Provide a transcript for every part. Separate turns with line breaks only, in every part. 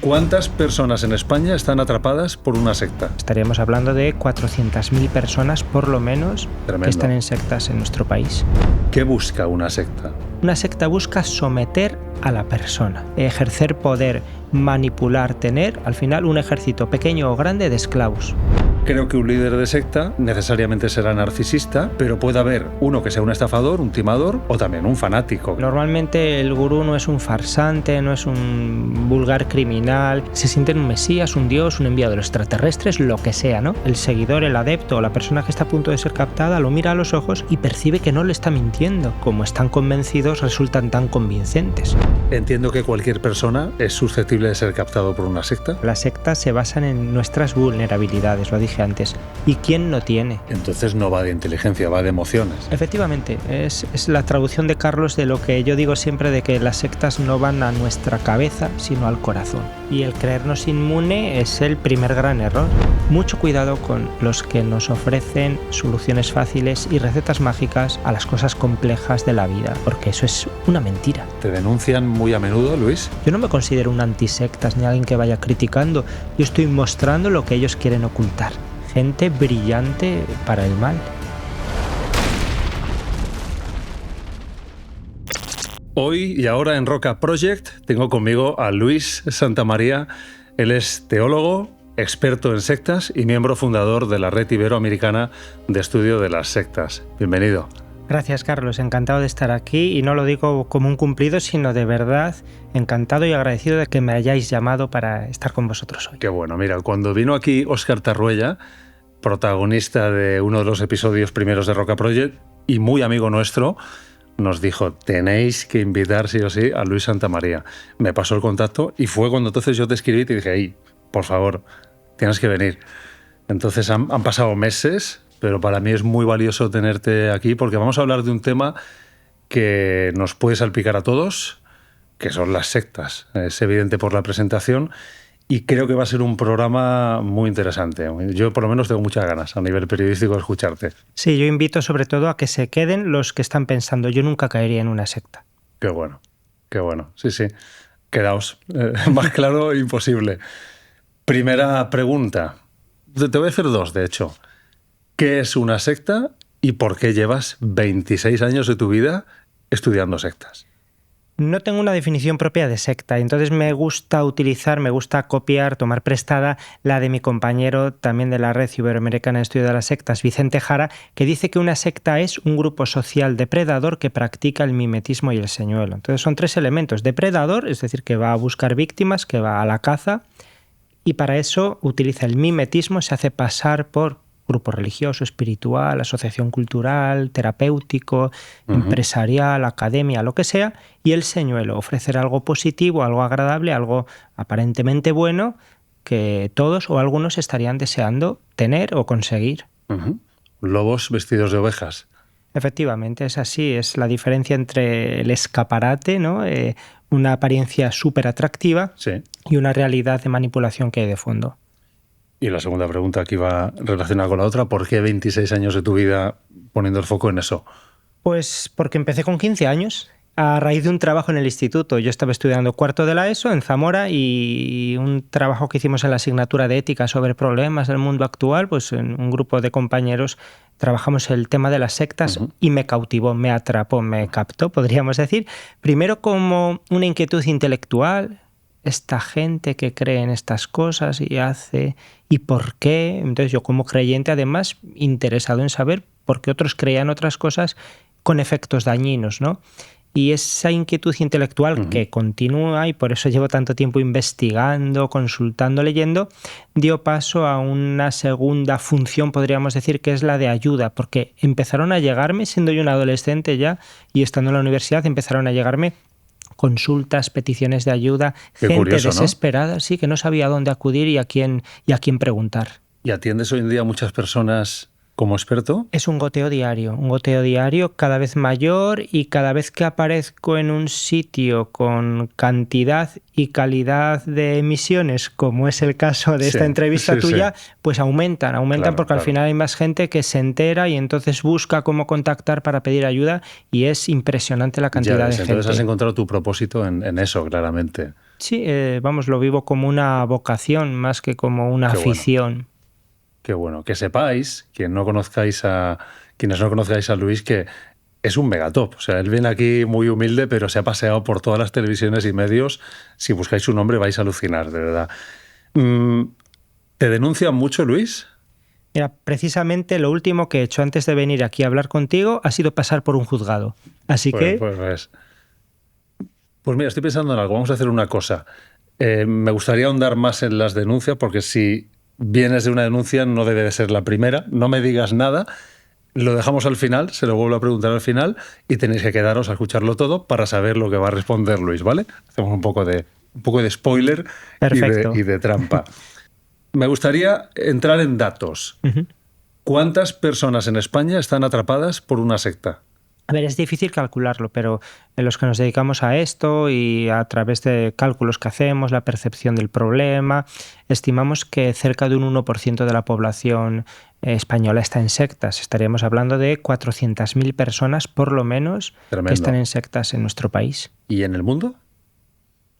¿Cuántas personas en España están atrapadas por una secta?
Estaríamos hablando de 400.000 personas, por lo menos,
Tremendo.
que están en sectas en nuestro país.
¿Qué busca una secta?
Una secta busca someter a la persona, ejercer poder, manipular, tener, al final, un ejército pequeño o grande de esclavos.
Creo que un líder de secta necesariamente será narcisista, pero puede haber uno que sea un estafador, un timador o también un fanático.
Normalmente el gurú no es un farsante, no es un vulgar criminal, se siente un mesías, un dios, un enviado de los extraterrestres, lo que sea, ¿no? El seguidor, el adepto o la persona que está a punto de ser captada lo mira a los ojos y percibe que no le está mintiendo. Como están convencidos, resultan tan convincentes.
Entiendo que cualquier persona es susceptible de ser captado por una secta.
Las sectas se basan en nuestras vulnerabilidades, lo dije antes. ¿Y quién no tiene?
Entonces no va de inteligencia, va de emociones.
Efectivamente, es la traducción de Carlos de lo que yo digo siempre de que las sectas no van a nuestra cabeza, sino al corazón. Y el creernos inmune es el primer gran error. Mucho cuidado con los que nos ofrecen soluciones fáciles y recetas mágicas a las cosas complejas de la vida, porque eso es una mentira.
¿Te denuncian muy a menudo, Luis?
Yo no me considero un antisectas ni alguien que vaya criticando, yo estoy mostrando lo que ellos quieren ocultar. Gente brillante para el mal.
Hoy y ahora en Roca Project tengo conmigo a Luis Santamaría. Él es teólogo, experto en sectas y miembro fundador de la Red Iberoamericana de Estudio de las Sectas. Bienvenido.
Gracias, Carlos. Encantado de estar aquí y no lo digo como un cumplido, sino de verdad encantado y agradecido de que me hayáis llamado para estar con vosotros hoy.
Qué bueno. Mira, cuando vino aquí Óscar Tarruella, protagonista de uno de los episodios primeros de Roca Project y muy amigo nuestro, nos dijo, tenéis que invitar sí o sí a Luis Santamaría. Me pasó el contacto y fue cuando entonces yo te escribí y te dije, hey, por favor, tienes que venir. Entonces han pasado meses, pero para mí es muy valioso tenerte aquí porque vamos a hablar de un tema que nos puede salpicar a todos, que son las sectas. Es evidente por la presentación y creo que va a ser un programa muy interesante. Yo por lo menos tengo muchas ganas a nivel periodístico de escucharte.
Sí, yo invito sobre todo a que se queden los que están pensando, yo nunca caería en una secta.
Qué bueno, qué bueno. Sí, sí. Quedaos. Más claro, imposible. Primera pregunta. Te voy a hacer dos, de hecho. ¿Qué es una secta y por qué llevas 26 años de tu vida estudiando sectas?
No tengo una definición propia de secta, entonces me gusta copiar, tomar prestada la de mi compañero también de la Red Iberoamericana de Estudio de las Sectas, Vicente Jara, que dice que una secta es un grupo social depredador que practica el mimetismo y el señuelo. Entonces son tres elementos. Depredador, es decir, que va a buscar víctimas, que va a la caza, y para eso utiliza el mimetismo, se hace pasar por grupo religioso, espiritual, asociación cultural, terapéutico, empresarial, academia, lo que sea, y el señuelo, ofrecer algo positivo, algo agradable, algo aparentemente bueno que todos o algunos estarían deseando tener o conseguir.
Lobos vestidos de ovejas.
Efectivamente, es así, es la diferencia entre el escaparate, ¿no? Una apariencia súper atractiva,
sí,
y una realidad de manipulación que hay de fondo.
Y la segunda pregunta que iba relacionada con la otra, ¿por qué 26 años de tu vida poniendo el foco en eso?
Pues porque empecé con 15 años, a raíz de un trabajo en el instituto. Yo estaba estudiando cuarto de la ESO en Zamora y un trabajo que hicimos en la asignatura de ética sobre problemas del mundo actual, pues en un grupo de compañeros trabajamos el tema de las sectas y me cautivó, me atrapó, me captó, podríamos decir. Primero como una inquietud intelectual, esta gente que cree en estas cosas y hace, ¿y por qué? Entonces yo como creyente además interesado en saber por qué otros creían otras cosas con efectos dañinos, ¿no? Y esa inquietud intelectual que continúa, y por eso llevo tanto tiempo investigando, consultando, leyendo, dio paso a una segunda función, podríamos decir, que es la de ayuda, porque empezaron a llegarme, siendo yo un adolescente ya y estando en la universidad, empezaron a llegarme consultas, peticiones de ayuda, gente
curioso,
desesperada,
¿no?
Sí, que no sabía a dónde acudir y a quién preguntar.
¿Y atiendes hoy en día a muchas personas como experto?
Es un goteo diario cada vez mayor, y cada vez que aparezco en un sitio con cantidad y calidad de emisiones, como es el caso de esta entrevista tuya, pues aumentan claro, porque al final hay más gente que se entera y entonces busca cómo contactar para pedir ayuda, y es impresionante la cantidad de gente.
Entonces has encontrado tu propósito en eso, claramente.
Sí, vamos, lo vivo como una vocación más que como una afición.
Qué bueno. Que sepáis, quienes no conozcáis a Luis, que es un megatop. O sea, él viene aquí muy humilde, pero se ha paseado por todas las televisiones y medios. Si buscáis su nombre vais a alucinar, de verdad. ¿Te denuncian mucho, Luis?
Mira, precisamente lo último que he hecho antes de venir aquí a hablar contigo ha sido pasar por un juzgado. Así que...
Pues mira, estoy pensando en algo. Vamos a hacer una cosa. Me gustaría ahondar más en las denuncias, porque si vienes de una denuncia no debe de ser la primera. No me digas nada. Lo dejamos al final, se lo vuelvo a preguntar al final y tenéis que quedaros a escucharlo todo para saber lo que va a responder Luis, ¿vale? Hacemos un poco de spoiler y de trampa. Me gustaría entrar en datos. ¿Cuántas personas en España están atrapadas por una secta?
A ver, es difícil calcularlo, pero en los que nos dedicamos a esto y a través de cálculos que hacemos, la percepción del problema, estimamos que cerca de un 1% de la población española está en sectas. Estaríamos hablando de 400.000 personas, por lo menos, que están en sectas en nuestro país.
¿Y en el mundo?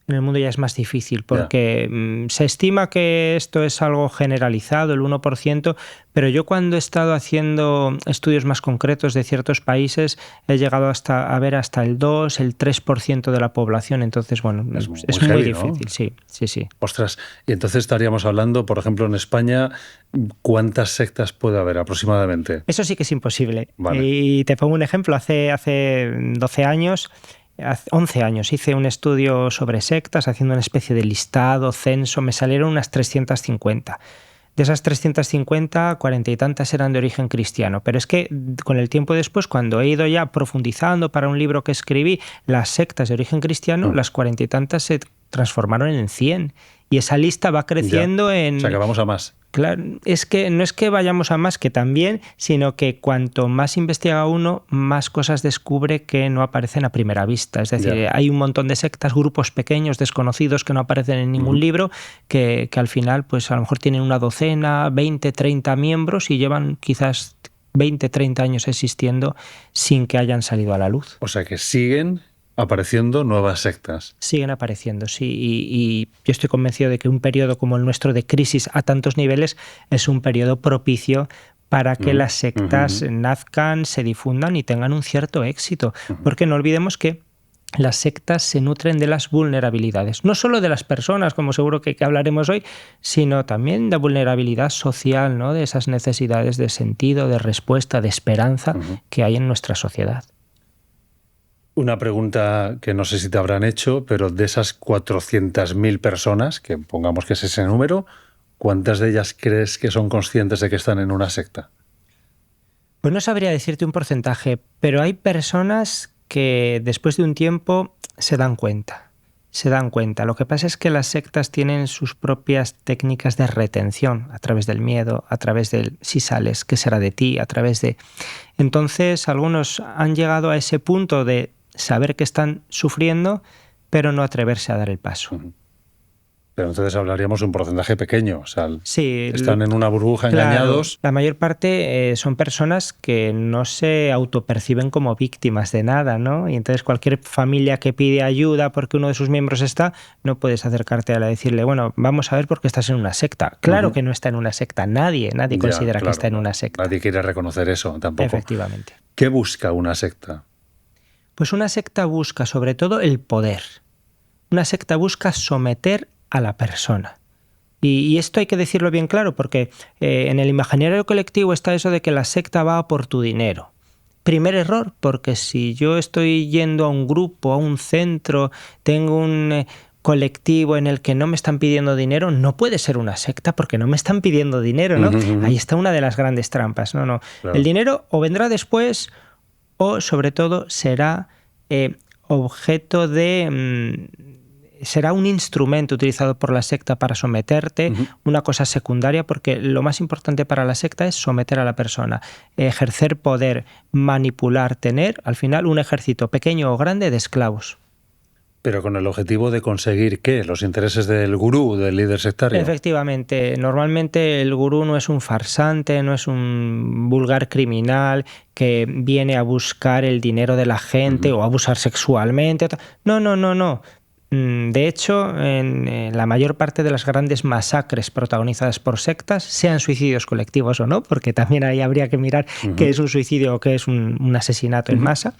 En el mundo ya es más difícil porque se estima que esto es algo generalizado, el 1%, pero yo cuando he estado haciendo estudios más concretos de ciertos países he llegado a ver hasta el 2, el 3% de la población. Entonces, bueno, es muy difícil, ¿no? Sí.
Ostras, y entonces estaríamos hablando, por ejemplo, en España, ¿cuántas sectas puede haber aproximadamente?
Eso sí que es imposible. Vale. Y te pongo un ejemplo. Hace 12 años... 11 años hice un estudio sobre sectas, haciendo una especie de listado, censo, me salieron unas 350. De esas 350, 40 y tantas eran de origen cristiano. Pero es que con el tiempo después, cuando he ido ya profundizando para un libro que escribí, las sectas de origen cristiano, las 40 y tantas se transformaron en 100. Y esa lista va creciendo en...
O sea, que vamos a más.
Claro, es que no es que vayamos a más, que también, sino que cuanto más investiga uno, más cosas descubre que no aparecen a primera vista. Es decir, hay un montón de sectas, grupos pequeños, desconocidos, que no aparecen en ningún libro, que al final, pues a lo mejor tienen una docena, 20, 30 miembros y llevan quizás 20, 30 años existiendo sin que hayan salido a la luz.
O sea, que siguen apareciendo nuevas sectas.
Siguen apareciendo, sí. Y yo estoy convencido de que un periodo como el nuestro de crisis a tantos niveles es un periodo propicio para que las sectas nazcan, se difundan y tengan un cierto éxito. Porque no olvidemos que las sectas se nutren de las vulnerabilidades, no solo de las personas, como seguro que hablaremos hoy, sino también de vulnerabilidad social, ¿no? De esas necesidades de sentido, de respuesta, de esperanza que hay en nuestra sociedad.
Una pregunta que no sé si te habrán hecho, pero de esas 400.000 personas, que pongamos que es ese número, ¿cuántas de ellas crees que son conscientes de que están en una secta?
Pues no sabría decirte un porcentaje, pero hay personas que después de un tiempo se dan cuenta. Lo que pasa es que las sectas tienen sus propias técnicas de retención, a través del miedo, a través del si sales, ¿qué será de ti? A través de... Entonces, algunos han llegado a ese punto de saber que están sufriendo, pero no atreverse a dar el paso.
Pero entonces hablaríamos de un porcentaje pequeño. O sea,
sí,
están en una burbuja, engañados.
La mayor parte son personas que no se autoperciben como víctimas de nada, ¿no? Y entonces cualquier familia que pide ayuda porque uno de sus miembros está, no puedes acercarte a él a decirle, bueno, vamos a ver por qué estás en una secta. Claro que no está en una secta. Nadie considera que está en una secta.
Nadie quiere reconocer eso tampoco.
Efectivamente.
¿Qué busca una secta?
Pues una secta busca sobre todo el poder. Una secta busca someter a la persona. Y esto hay que decirlo bien claro, porque en el imaginario colectivo está eso de que la secta va por tu dinero. Primer error, porque si yo estoy yendo a un grupo, a un centro, tengo un colectivo en el que no me están pidiendo dinero, no puede ser una secta porque no me están pidiendo dinero, ¿no? Ahí está una de las grandes trampas. No. Claro. El dinero o vendrá después o, sobre todo, será objeto de... será un instrumento utilizado por la secta para someterte, una cosa secundaria, porque lo más importante para la secta es someter a la persona, ejercer poder, manipular, tener, al final, un ejército pequeño o grande de esclavos.
Pero con el objetivo de conseguir, ¿qué? Los intereses del gurú, del líder sectario.
Efectivamente. Normalmente el gurú no es un farsante, no es un vulgar criminal que viene a buscar el dinero de la gente o a abusar sexualmente. No. De hecho, en la mayor parte de las grandes masacres protagonizadas por sectas, sean suicidios colectivos o no, porque también ahí habría que mirar qué es un suicidio o qué es un asesinato en masa,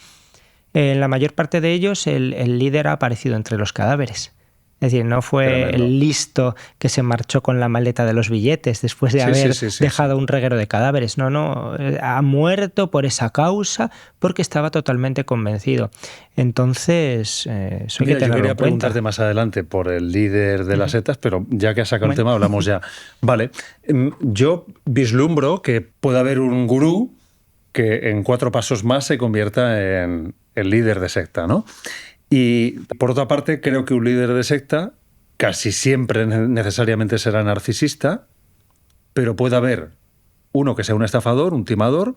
en la mayor parte de ellos el líder ha aparecido entre los cadáveres. Es decir, no fue
Tremendo.
el listo que se marchó con la maleta de los billetes después de haber dejado un reguero de cadáveres. No, ha muerto por esa causa porque estaba totalmente convencido. Entonces, eso hay que tenerlo en cuenta.
Yo quería preguntarte más adelante por el líder de las sectas, pero ya que has sacado el tema, hablamos ya. Vale, yo vislumbro que puede haber un gurú que en 4 pasos más se convierta en el líder de secta, ¿no? Y por otra parte, creo que un líder de secta casi siempre necesariamente será narcisista, pero puede haber uno que sea un estafador, un timador,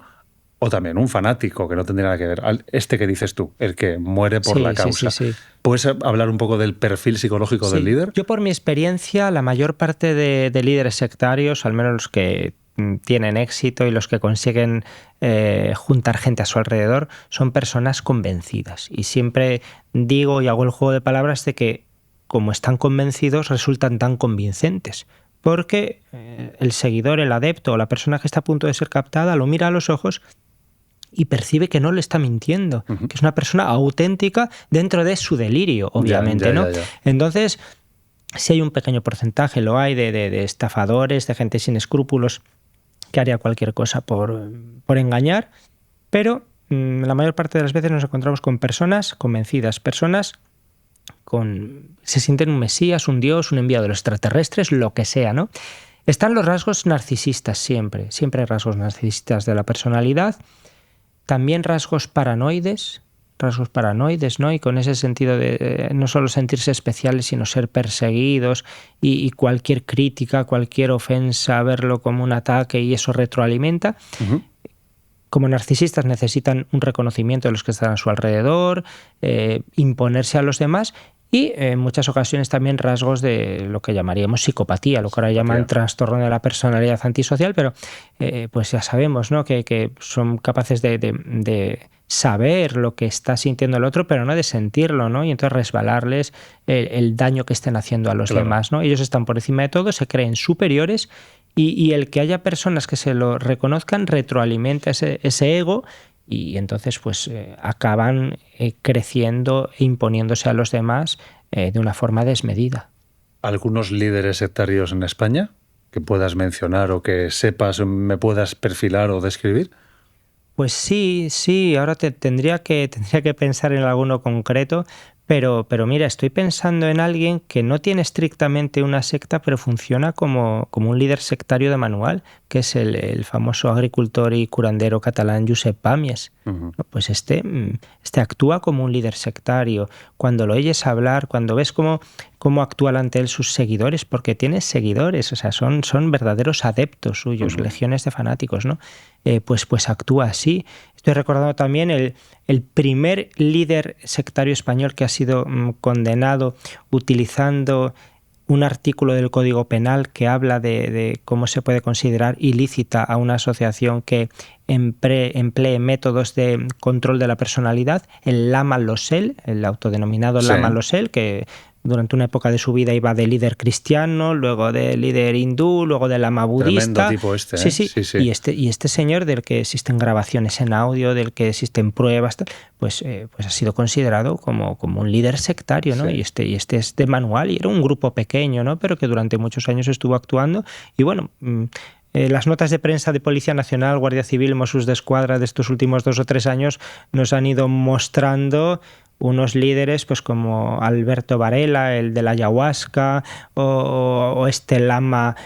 o también un fanático, que no tendría nada que ver. Este que dices tú, el que muere por la causa. Sí. ¿Puedes hablar un poco del perfil psicológico del líder?
Yo, por mi experiencia, la mayor parte de líderes sectarios, al menos los que tienen éxito y los que consiguen juntar gente a su alrededor, son personas convencidas. Y siempre digo y hago el juego de palabras de que, como están convencidos, resultan tan convincentes. Porque el seguidor, el adepto o la persona que está a punto de ser captada lo mira a los ojos y percibe que no le está mintiendo, que es una persona auténtica dentro de su delirio, obviamente, ¿no? Entonces, si hay un pequeño porcentaje, lo hay, de estafadores, de gente sin escrúpulos, que haría cualquier cosa por engañar, pero la mayor parte de las veces nos encontramos con personas convencidas, personas se sienten un mesías, un dios, un enviado de los extraterrestres, lo que sea, ¿no? Están los rasgos narcisistas siempre hay rasgos narcisistas de la personalidad, también rasgos paranoides, ¿no? Y con ese sentido de no solo sentirse especiales, sino ser perseguidos y cualquier crítica, cualquier ofensa, verlo como un ataque y eso retroalimenta. Como narcisistas necesitan un reconocimiento de los que están a su alrededor, imponerse a los demás y en muchas ocasiones también rasgos de lo que llamaríamos psicopatía, lo que ahora llaman trastorno de la personalidad antisocial, pero pues ya sabemos, ¿no? que son capaces de saber lo que está sintiendo el otro, pero no de sentirlo, ¿no? Y entonces resbalarles el daño que estén haciendo a los demás, ¿no? Ellos están por encima de todo, se creen superiores y el que haya personas que se lo reconozcan retroalimenta ese ego y entonces pues acaban creciendo e imponiéndose a los demás de una forma desmedida.
¿Algunos líderes sectarios en España que puedas mencionar o que sepas, me puedas perfilar o describir?
Pues sí, ahora tendría que pensar en alguno concreto, pero mira, estoy pensando en alguien que no tiene estrictamente una secta, pero funciona como un líder sectario de manual, que es el famoso agricultor y curandero catalán Josep Pàmies. Pues este actúa como un líder sectario. Cuando lo oyes hablar, cuando ves cómo actúan ante él sus seguidores, porque tiene seguidores, o sea, son verdaderos adeptos suyos, legiones de fanáticos, ¿no? Pues actúa así. Estoy recordando también el primer líder sectario español que ha sido condenado utilizando un artículo del Código Penal que habla de cómo se puede considerar ilícita a una asociación que emplee métodos de control de la personalidad, el Lama Losel, el autodenominado Lama Losel, que durante una época de su vida iba de líder cristiano, luego de líder hindú, luego de lama budista.
Tremendo tipo este,
¿eh? Sí. Y este señor, del que existen grabaciones en audio, del que existen pruebas, pues ha sido considerado como un líder sectario, ¿no? Sí. Y este es de manual y era un grupo pequeño, ¿no? Pero que durante muchos años estuvo actuando. Y bueno, las notas de prensa de Policía Nacional, Guardia Civil, Mossos d'Esquadra de estos últimos 2 o 3 años nos han ido mostrando unos líderes pues como Alberto Varela, el de la ayahuasca, o este lama,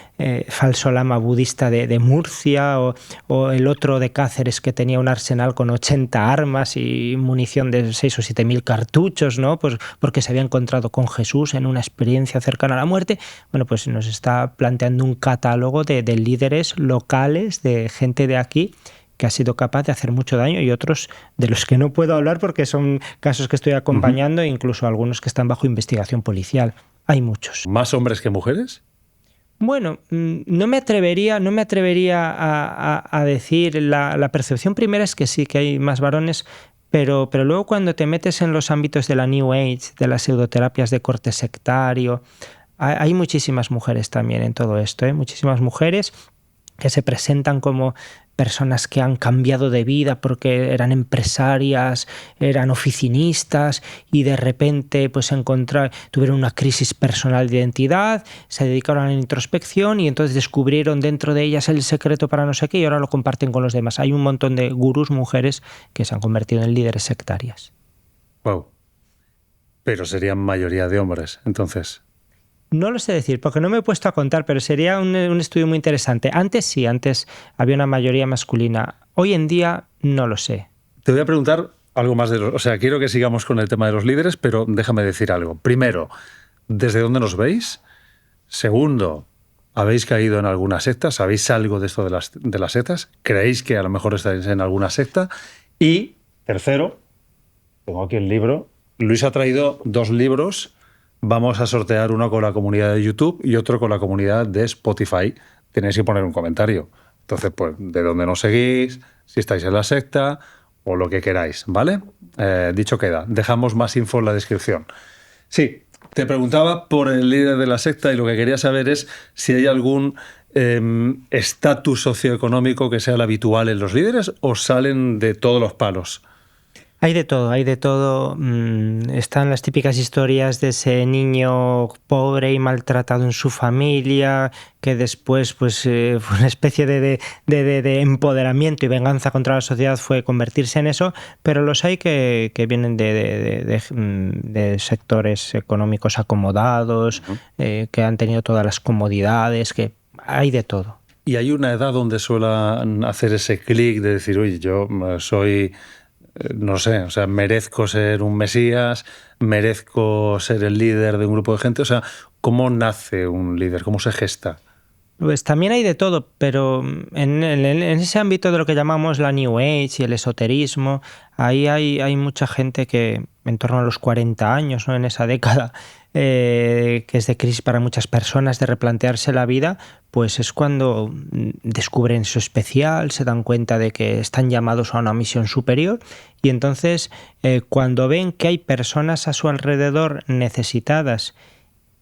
falso lama budista de Murcia, o el otro de Cáceres que tenía un arsenal con 80 armas y munición de 6 o 7 mil cartuchos, ¿no? Pues porque se había encontrado con Jesús en una experiencia cercana a la muerte. Bueno, pues nos está planteando un catálogo de líderes locales, de gente de aquí, que ha sido capaz de hacer mucho daño, y otros de los que no puedo hablar porque son casos que estoy acompañando, incluso algunos que están bajo investigación policial. Hay muchos.
¿Más hombres que mujeres?
Bueno, no me atrevería a decir. La percepción primera es que sí, que hay más varones, pero luego cuando te metes en los ámbitos de la New Age, de las pseudoterapias de corte sectario, hay muchísimas mujeres también en todo esto, ¿eh? Muchísimas mujeres que se presentan como personas que han cambiado de vida porque eran empresarias, eran oficinistas y de repente pues tuvieron una crisis personal de identidad, se dedicaron a la introspección y entonces descubrieron dentro de ellas el secreto para no sé qué y ahora lo comparten con los demás. Hay un montón de gurús mujeres que se han convertido en líderes sectarias.
Wow. Pero serían mayoría de hombres, entonces.
No lo sé decir, porque no me he puesto a contar, pero sería un estudio muy interesante. Antes sí, antes había una mayoría masculina. Hoy en día no lo sé.
Te voy a preguntar algo más de los... O sea, quiero que sigamos con el tema de los líderes, pero déjame decir algo. Primero, ¿desde dónde nos veis? Segundo, ¿habéis caído en alguna secta? ¿Sabéis algo de esto de las sectas? ¿Creéis que a lo mejor estáis en alguna secta? Y tercero, tengo aquí el libro. Luis ha traído 2 libros. Vamos a sortear uno con la comunidad de YouTube y otro con la comunidad de Spotify. Tenéis que poner un comentario. Entonces, pues, de dónde nos seguís, si estáis en la secta o lo que queráis, ¿vale? Dicho queda. Dejamos más info en la descripción. Sí, te preguntaba por el líder de la secta y lo que quería saber es si hay algún estatus socioeconómico que sea el habitual en los líderes o salen de todos los palos.
Hay de todo, hay de todo. Están las típicas historias de ese niño pobre y maltratado en su familia, que después pues, fue una especie de empoderamiento y venganza contra la sociedad, fue convertirse en eso, pero los hay que vienen de sectores económicos acomodados, que han tenido todas las comodidades, que hay de todo.
¿Y hay una edad donde suelen hacer ese clic de decir, oye, yo soy... no sé, o sea, merezco ser un mesías, merezco ser el líder de un grupo de gente? O sea, ¿cómo nace un líder? ¿Cómo se gesta?
Pues también hay de todo, pero en ese ámbito de lo que llamamos la New Age y el esoterismo, ahí hay mucha gente que en torno a los 40 años, ¿no? En esa década, que es de crisis para muchas personas, de replantearse la vida, pues es cuando descubren eso especial, se dan cuenta de que están llamados a una misión superior y entonces cuando ven que hay personas a su alrededor necesitadas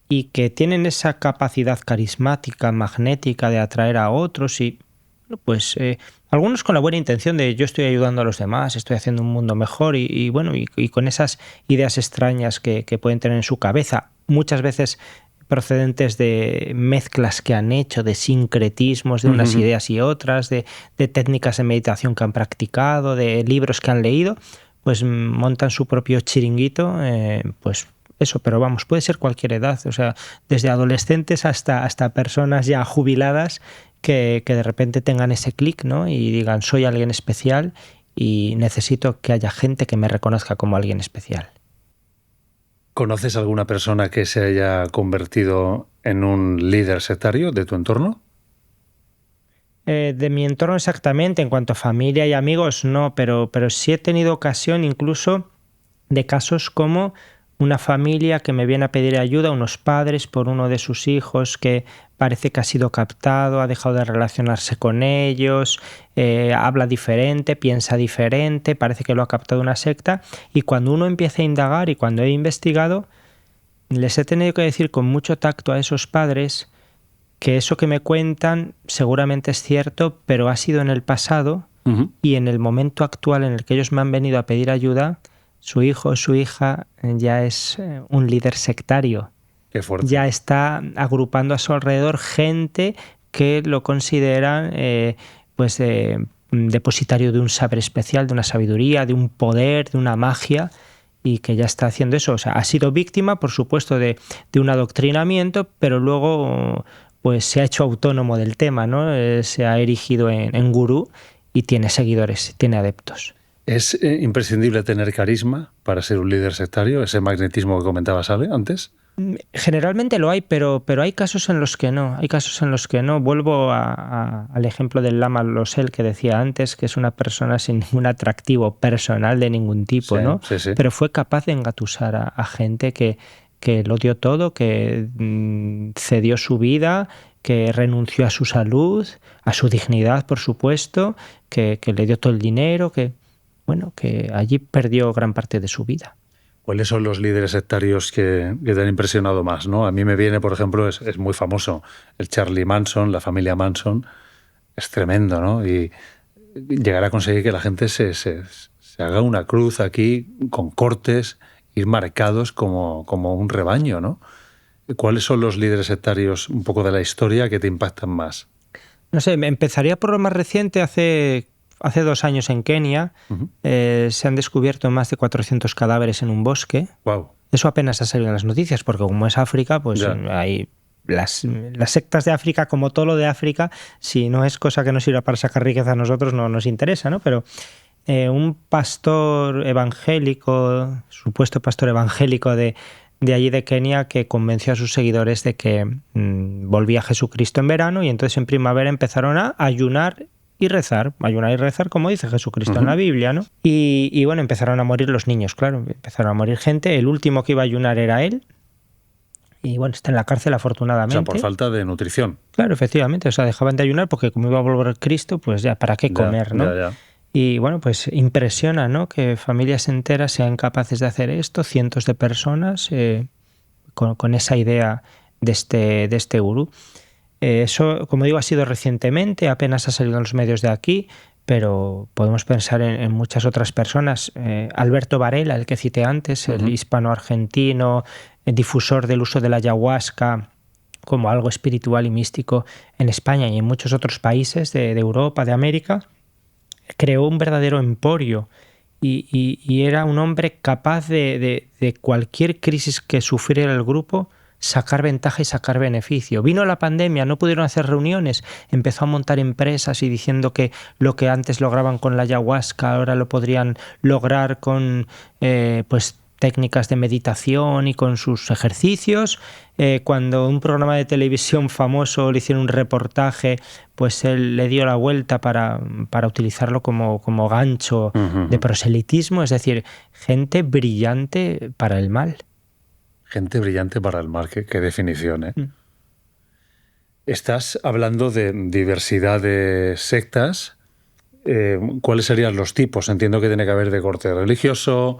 y que tienen esa capacidad carismática, magnética de atraer a otros y pues algunos con la buena intención de yo estoy ayudando a los demás, estoy haciendo un mundo mejor y con esas ideas extrañas que pueden tener en su cabeza, muchas veces procedentes de mezclas que han hecho, de sincretismos de unas ideas y otras, de técnicas de meditación que han practicado, de libros que han leído, pues montan su propio chiringuito, pues eso, pero vamos, puede ser cualquier edad, o sea, desde adolescentes hasta personas ya jubiladas que de repente tengan ese clic, ¿no? Y digan, soy alguien especial y necesito que haya gente que me reconozca como alguien especial.
¿Conoces alguna persona que se haya convertido en un líder sectario de tu entorno?
De mi entorno exactamente, en cuanto a familia y amigos, no, pero sí he tenido ocasión incluso de casos como una familia que me viene a pedir ayuda, unos padres por uno de sus hijos que parece que ha sido captado, ha dejado de relacionarse con ellos, habla diferente, piensa diferente, parece que lo ha captado una secta y cuando uno empieza a indagar y cuando he investigado, les he tenido que decir con mucho tacto a esos padres que eso que me cuentan seguramente es cierto, pero ha sido en el pasado y en el momento actual en el que ellos me han venido a pedir ayuda, su hijo o su hija ya es un líder sectario.
Qué fuerte.
Ya está agrupando a su alrededor gente que lo considera depositario de un saber especial, de una sabiduría, de un poder, de una magia, y que ya está haciendo eso. O sea, ha sido víctima, por supuesto, de un adoctrinamiento, pero luego pues se ha hecho autónomo del tema, ¿no? Se ha erigido en gurú y tiene seguidores, tiene adeptos.
¿Es imprescindible tener carisma para ser un líder sectario? ¿Ese magnetismo que comentabas, Ale, antes?
Generalmente lo hay, pero hay casos en los que no. Hay casos en los que no. Vuelvo al ejemplo del Lama Losel que decía antes, que es una persona sin ningún atractivo personal de ningún tipo,
Sí,
¿no?
sí.
Pero fue capaz de engatusar a gente que lo dio todo, que cedió su vida, que renunció a su salud, a su dignidad, por supuesto, que le dio todo el dinero, que bueno, que allí perdió gran parte de su vida.
¿Cuáles son los líderes sectarios que te han impresionado más, ¿no? A mí me viene, por ejemplo, es muy famoso, el Charlie Manson, la familia Manson, es tremendo, ¿no? Y llegar a conseguir que la gente se haga una cruz aquí con cortes, ir marcados como un rebaño, ¿no? ¿Cuáles son los líderes sectarios un poco de la historia que te impactan más?
No sé, empezaría por lo más reciente. Hace 2 años en Kenia se han descubierto más de 400 cadáveres en un bosque.
Wow.
Eso apenas ha salido en las noticias, porque como es África, pues hay las sectas de África, como todo lo de África, si no es cosa que nos sirva para sacar riqueza a nosotros, no nos interesa, ¿no? Pero un pastor evangélico, supuesto pastor evangélico de allí de Kenia, que convenció a sus seguidores de que volvía Jesucristo en verano, y entonces en primavera empezaron a ayunar y rezar como dice Jesucristo en la Biblia, ¿no? Y bueno, empezaron a morir los niños, claro, empezaron a morir gente. El último que iba a ayunar era él, y bueno, está en la cárcel afortunadamente.
O sea, por falta de nutrición.
Claro, efectivamente, o sea, dejaban de ayunar porque como iba a volver Cristo, pues ya, ¿para qué comer, no?
Ya.
Y bueno, pues impresiona, ¿no?, que familias enteras sean capaces de hacer esto, cientos de personas, con esa idea de este gurú. Eso, como digo, ha sido recientemente, apenas ha salido en los medios de aquí, pero podemos pensar en muchas otras personas. Alberto Varela, el que cité antes, el hispano-argentino, el difusor del uso de la ayahuasca como algo espiritual y místico en España y en muchos otros países de Europa, de América, creó un verdadero emporio y era un hombre capaz de cualquier crisis que sufriera el grupo, sacar ventaja y sacar beneficio. Vino la pandemia, no pudieron hacer reuniones, empezó a montar empresas y diciendo que lo que antes lograban con la ayahuasca ahora lo podrían lograr con pues técnicas de meditación y con sus ejercicios. Cuando un programa de televisión famoso le hicieron un reportaje, pues él le dio la vuelta para utilizarlo como gancho de proselitismo. Es decir, gente brillante para el mal.
Gente brillante para el mal, qué definición, ¿eh? Estás hablando de diversidad de sectas. ¿Cuáles serían los tipos? Entiendo que tiene que haber de corte religioso,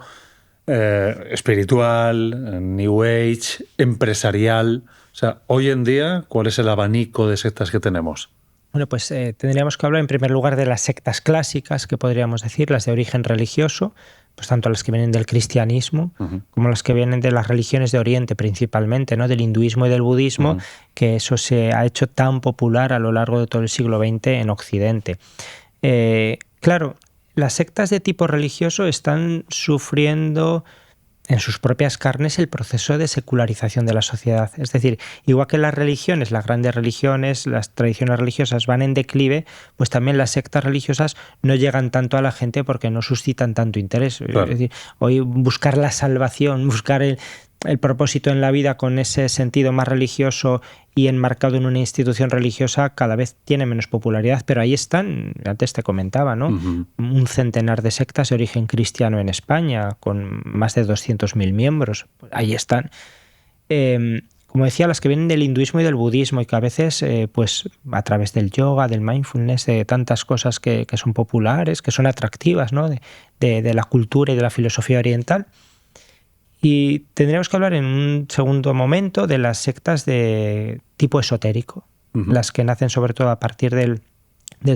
espiritual, New Age, empresarial. O sea, hoy en día, ¿cuál es el abanico de sectas que tenemos?
Bueno, pues tendríamos que hablar en primer lugar de las sectas clásicas, que podríamos decir, las de origen religioso, pues tanto las que vienen del cristianismo como las que vienen de las religiones de Oriente principalmente, ¿no?, del hinduismo y del budismo, que eso se ha hecho tan popular a lo largo de todo el siglo XX en Occidente. Claro, las sectas de tipo religioso están sufriendo en sus propias carnes el proceso de secularización de la sociedad. Es decir, igual que las religiones, las grandes religiones, las tradiciones religiosas van en declive, pues también las sectas religiosas no llegan tanto a la gente porque no suscitan tanto interés. Claro. Es decir, hoy buscar la salvación, buscar el propósito en la vida con ese sentido más religioso y enmarcado en una institución religiosa cada vez tiene menos popularidad, pero ahí están, antes te comentaba, ¿no?, un centenar de sectas de origen cristiano en España, con más de 200.000 miembros. Ahí están. Como decía, las que vienen del hinduismo y del budismo y que a veces, pues a través del yoga, del mindfulness, de tantas cosas que son populares, que son atractivas, ¿no?, de la cultura y de la filosofía oriental. Y tendríamos que hablar en un segundo momento de las sectas de tipo esotérico, las que nacen sobre todo a partir del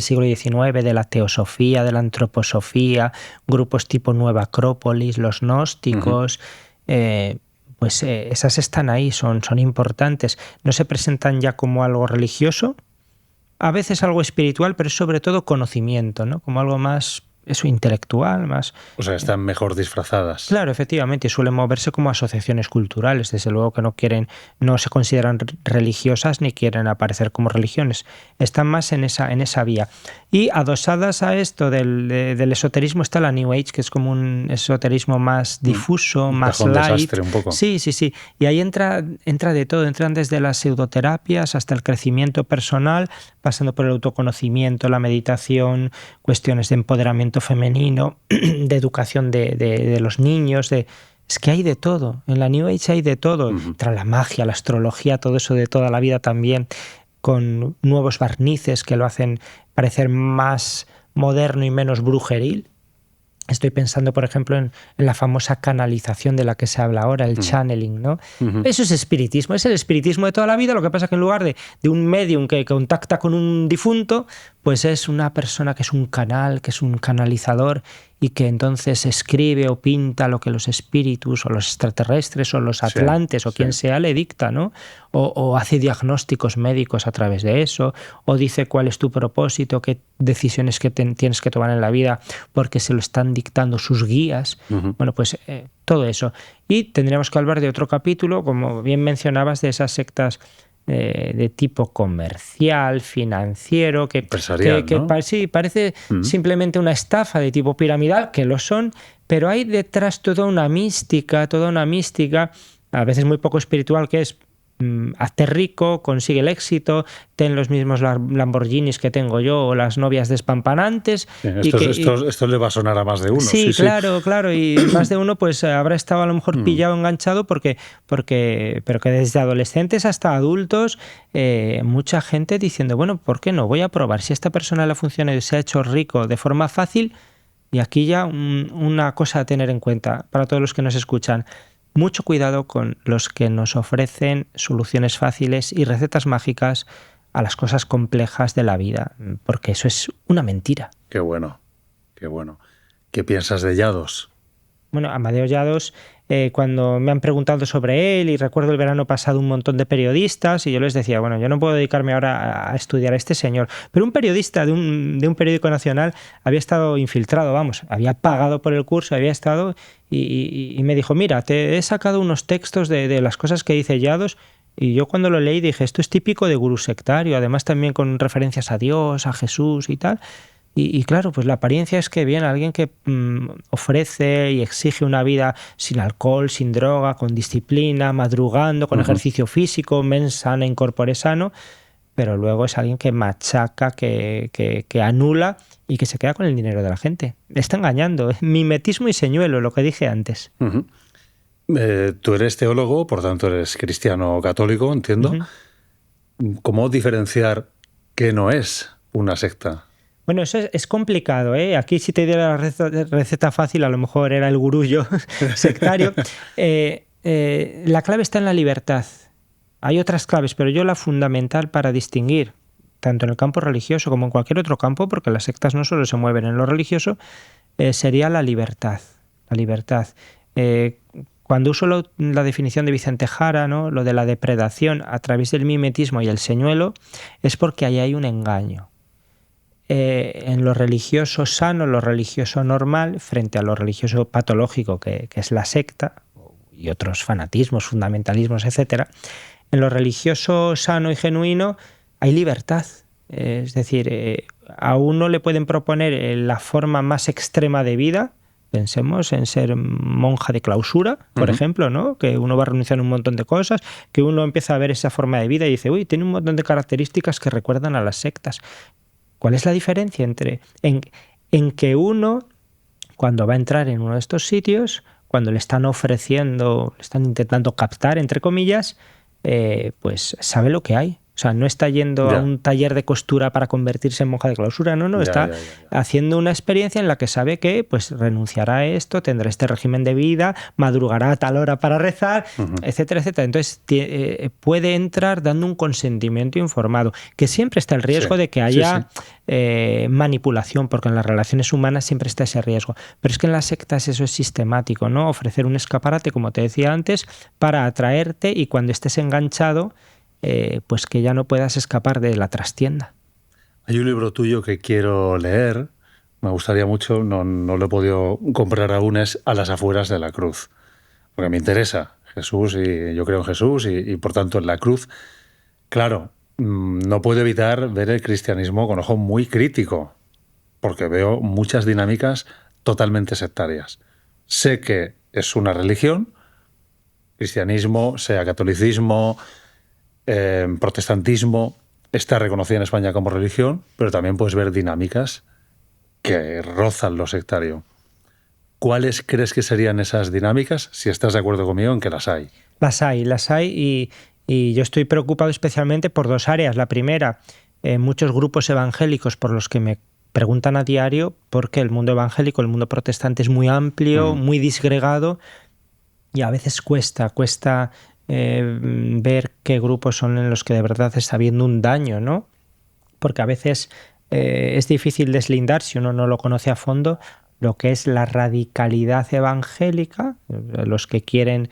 siglo XIX, de la teosofía, de la antroposofía, grupos tipo Nueva Acrópolis, los gnósticos. Pues esas están ahí, son importantes. No se presentan ya como algo religioso, a veces algo espiritual, pero es sobre todo conocimiento, ¿no?, como algo más intelectual, más...
O sea, están mejor disfrazadas.
Claro, efectivamente, y suelen moverse como asociaciones culturales, desde luego que no se consideran religiosas ni quieren aparecer como religiones, están más en esa vía. Y adosadas a esto del esoterismo está la New Age, que es como un esoterismo más difuso, más light.
Desastre, un poco.
Sí. Y ahí entra de todo, entran desde las pseudoterapias hasta el crecimiento personal, pasando por el autoconocimiento, la meditación, cuestiones de empoderamiento femenino, de educación de los niños, es que hay de todo. En la New Age hay de todo. Entra la magia, la astrología, todo eso de toda la vida también, con nuevos barnices que lo hacen parecer más moderno y menos brujeril. Estoy pensando, por ejemplo, en la famosa canalización de la que se habla ahora, el channeling, ¿no? Eso es espiritismo, es el espiritismo de toda la vida. Lo que pasa es que en lugar de un medium que contacta con un difunto, pues es una persona que es un canal, que es un canalizador y que entonces escribe o pinta lo que los espíritus o los extraterrestres o los atlantes o quien sea le dicta, ¿no? O hace diagnósticos médicos a través de eso, o dice cuál es tu propósito, qué decisiones que tienes que tomar en la vida porque se lo están dictando sus guías. Bueno, pues todo eso. Y tendríamos que hablar de otro capítulo, como bien mencionabas, de esas sectas de tipo comercial, financiero,
empresarial, ¿no?
Sí, parece simplemente una estafa de tipo piramidal, que lo son, pero hay detrás toda una mística, a veces muy poco espiritual, que es hazte rico, consigue el éxito, ten los mismos Lamborghinis que tengo yo o las novias despampanantes.
Esto le va a sonar a más de uno.
Sí, claro, y más de uno pues habrá estado a lo mejor pillado, enganchado, pero que desde adolescentes hasta adultos, mucha gente diciendo, bueno, ¿por qué no? Voy a probar, si a esta persona le funciona y se ha hecho rico de forma fácil. Y aquí ya una cosa a tener en cuenta para todos los que nos escuchan. Mucho cuidado con los que nos ofrecen soluciones fáciles y recetas mágicas a las cosas complejas de la vida, porque eso es una mentira.
Qué bueno, qué bueno. ¿Qué piensas de Llados?
Bueno, Amadeo Llados, cuando me han preguntado sobre él, y recuerdo el verano pasado un montón de periodistas, y yo les decía, bueno, yo no puedo dedicarme ahora a estudiar a este señor, pero un periodista de un periódico nacional había estado infiltrado, vamos, había pagado por el curso, había estado, y me dijo, mira, te he sacado unos textos de las cosas que dice Llados, y yo cuando lo leí dije, esto es típico de gurú sectario, además también con referencias a Dios, a Jesús y tal. Y claro, pues la apariencia es que viene alguien que ofrece y exige una vida sin alcohol, sin droga, con disciplina, madrugando, con ejercicio físico, mens sana, in corpore sano, pero luego es alguien que machaca, que anula y que se queda con el dinero de la gente. Está engañando, mimetismo y señuelo, lo que dije antes.
Tú eres teólogo, por tanto eres cristiano católico, entiendo. ¿Cómo diferenciar qué no es una secta?
Bueno, eso es complicado, ¿eh? Aquí si te diera la receta fácil, a lo mejor era el gurullo sectario. La clave está en la libertad. Hay otras claves, pero yo la fundamental para distinguir, tanto en el campo religioso como en cualquier otro campo, porque las sectas no solo se mueven en lo religioso, sería la libertad. La libertad. Cuando uso la definición de Vicente Jara, ¿no? Lo de la depredación a través del mimetismo y el señuelo, es porque ahí hay un engaño. En lo religioso sano, lo religioso normal, frente a lo religioso patológico, que es la secta, y otros fanatismos, fundamentalismos, etc. En lo religioso sano y genuino hay libertad. Es decir, a uno le pueden proponer la forma más extrema de vida. Pensemos en ser monja de clausura, por ejemplo, ¿no? Que uno va a renunciar a un montón de cosas, que uno empieza a ver esa forma de vida y dice, uy, tiene un montón de características que recuerdan a las sectas. ¿Cuál es la diferencia en que uno, cuando va a entrar en uno de estos sitios, cuando le están ofreciendo, le están intentando captar, entre comillas, pues sabe lo que hay? O sea, no está yendo a un taller de costura para convertirse en monja de clausura, no, está haciendo una experiencia en la que sabe que pues renunciará a esto, tendrá este régimen de vida, madrugará a tal hora para rezar, etcétera, etcétera. Entonces puede entrar dando un consentimiento informado, que siempre está el riesgo de que haya manipulación, porque en las relaciones humanas siempre está ese riesgo. Pero es que en las sectas eso es sistemático, ¿no? Ofrecer un escaparate, como te decía antes, para atraerte y cuando estés enganchado, pues que ya no puedas escapar de la trastienda.
Hay un libro tuyo que quiero leer, me gustaría mucho, no lo he podido comprar aún, es A las afueras de la cruz, porque me interesa Jesús y yo creo en Jesús y por tanto en la cruz. Claro, no puedo evitar ver el cristianismo con ojo muy crítico, porque veo muchas dinámicas totalmente sectarias. Sé que es una religión, cristianismo, sea catolicismo, protestantismo, está reconocida en España como religión, pero también puedes ver dinámicas que rozan lo sectario. ¿Cuáles crees que serían esas dinámicas? Si estás de acuerdo conmigo en que las hay.
Las hay y yo estoy preocupado especialmente por dos áreas. La primera, muchos grupos evangélicos por los que me preguntan a diario porque el mundo evangélico, el mundo protestante es muy amplio, muy disgregado y a veces cuesta ver qué grupos son en los que de verdad está habiendo un daño, ¿no? Porque a veces es difícil deslindar, si uno no lo conoce a fondo, lo que es la radicalidad evangélica, los que quieren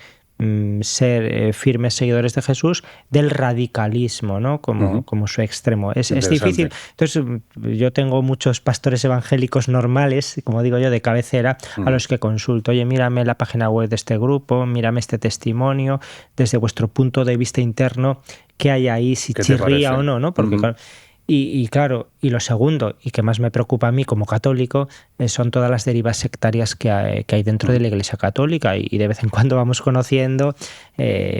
ser firmes seguidores de Jesús, del radicalismo, ¿no? Como su extremo. Es difícil. Entonces, yo tengo muchos pastores evangélicos normales, como digo yo, de cabecera, a los que consulto. Oye, mírame la página web de este grupo, mírame este testimonio, desde vuestro punto de vista interno, ¿qué hay ahí? Si chirría o no, ¿no? Porque claro, y lo segundo, y que más me preocupa a mí como católico, son todas las derivas sectarias que hay dentro de la Iglesia Católica, y de vez en cuando vamos conociendo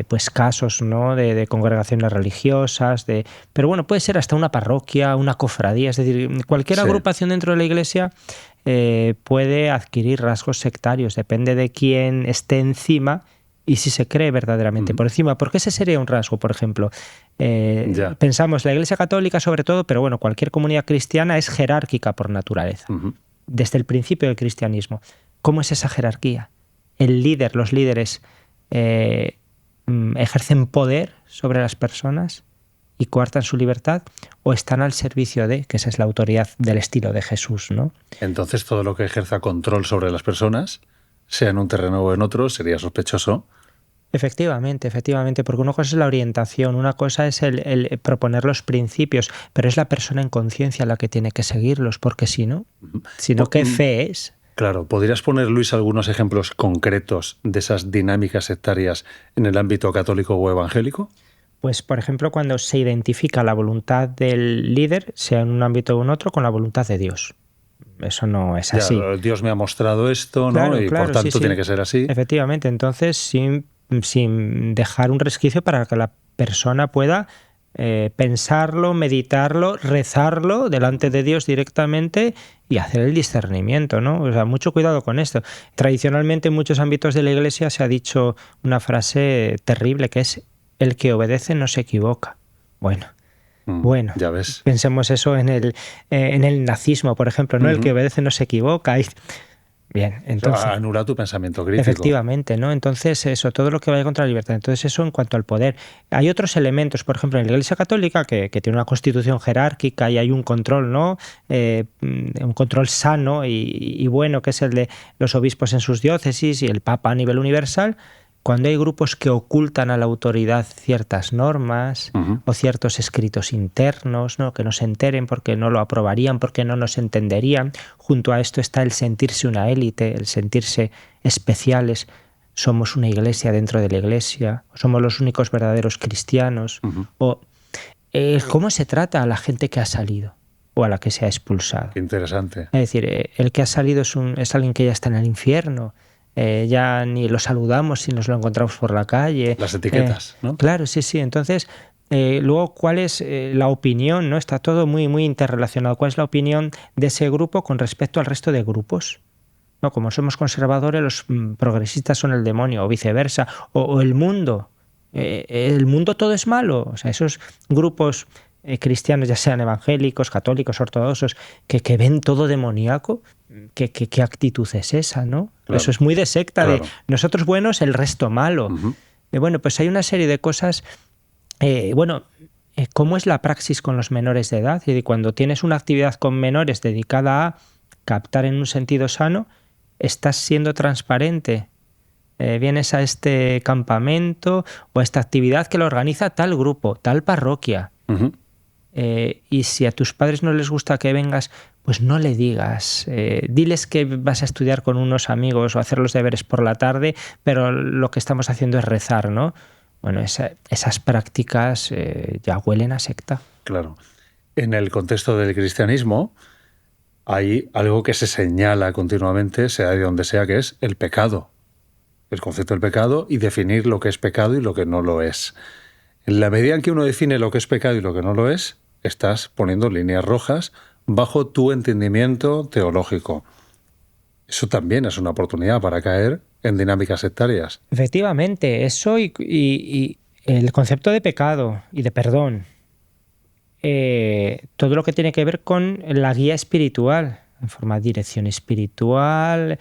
pues casos, ¿no? de congregaciones religiosas, pero bueno, puede ser hasta una parroquia, una cofradía, es decir, cualquier agrupación dentro de la Iglesia puede adquirir rasgos sectarios, depende de quién esté encima y si se cree verdaderamente por encima. Porque ese sería un rasgo, por ejemplo. Pensamos, la Iglesia Católica sobre todo, pero bueno, cualquier comunidad cristiana es jerárquica por naturaleza, desde el principio del cristianismo. ¿Cómo es esa jerarquía? El líder, los líderes ejercen poder sobre las personas y coartan su libertad, o están al servicio de, que esa es la autoridad del estilo de Jesús, ¿no?
Entonces todo lo que ejerza control sobre las personas, sea en un terreno o en otro, sería sospechoso.
Efectivamente, porque una cosa es la orientación, una cosa es el proponer los principios, pero es la persona en conciencia la que tiene que seguirlos, porque si no, ¿qué fe es?
Claro, ¿podrías poner, Luis, algunos ejemplos concretos de esas dinámicas sectarias en el ámbito católico o evangélico?
Pues, por ejemplo, cuando se identifica la voluntad del líder, sea en un ámbito o en otro, con la voluntad de Dios. Eso no es así.
Dios me ha mostrado esto, ¿no? Y por tanto tiene que ser así.
Efectivamente, entonces sin dejar un resquicio para que la persona pueda pensarlo, meditarlo, rezarlo delante de Dios directamente y hacer el discernimiento, ¿no? O sea, mucho cuidado con esto. Tradicionalmente en muchos ámbitos de la Iglesia se ha dicho una frase terrible que es: el que obedece no se equivoca. Bueno,
ya ves.
Pensemos eso en el nazismo, por ejemplo, ¿no? El que obedece no se equivoca. Bien, entonces...
Anula tu pensamiento crítico.
Efectivamente, ¿no? Entonces eso, todo lo que vaya contra la libertad. Entonces eso en cuanto al poder. Hay otros elementos, por ejemplo, en la Iglesia Católica, que tiene una constitución jerárquica y hay un control, ¿no? Un control sano y bueno, que es el de los obispos en sus diócesis y el Papa a nivel universal. Cuando hay grupos que ocultan a la autoridad ciertas normas o ciertos escritos internos, ¿no? Que no se enteren porque no lo aprobarían, porque no nos entenderían. Junto a esto está el sentirse una élite, el sentirse especiales. Somos una iglesia dentro de la iglesia, somos los únicos verdaderos cristianos. O cómo se trata a la gente que ha salido o a la que se ha expulsado.
Interesante.
Es decir, el que ha salido es alguien que ya está en el infierno. Ya ni lo saludamos si nos lo encontramos por la calle.
Las etiquetas, ¿no?
Claro, sí. Entonces, luego, ¿cuál es la opinión? ¿No? Está todo muy, muy interrelacionado. ¿Cuál es la opinión de ese grupo con respecto al resto de grupos? ¿No? Como somos conservadores, los progresistas son el demonio, o viceversa. O el mundo. ¿El mundo todo es malo? O sea, esos grupos cristianos, ya sean evangélicos, católicos, ortodoxos, que ven todo demoníaco, ¿qué actitud es esa, no? Claro. Eso es muy de secta, de nosotros buenos, el resto malo. Bueno, pues hay una serie de cosas. ¿Cómo es la praxis con los menores de edad? Y cuando tienes una actividad con menores dedicada a captar en un sentido sano, ¿estás siendo transparente? Vienes a este campamento o a esta actividad que lo organiza tal grupo, tal parroquia. Y si a tus padres no les gusta que vengas, pues no le digas. Diles que vas a estudiar con unos amigos o hacer los deberes por la tarde, pero lo que estamos haciendo es rezar, ¿no? Bueno, esas prácticas ya huelen a secta.
Claro. En el contexto del cristianismo hay algo que se señala continuamente, sea de donde sea, que es el pecado. El concepto del pecado y definir lo que es pecado y lo que no lo es. En la medida en que uno define lo que es pecado y lo que no lo es, estás poniendo líneas rojas bajo tu entendimiento teológico. Eso también es una oportunidad para caer en dinámicas sectarias.
Efectivamente, eso y el concepto de pecado y de perdón todo lo que tiene que ver con la guía espiritual, en forma de dirección espiritual,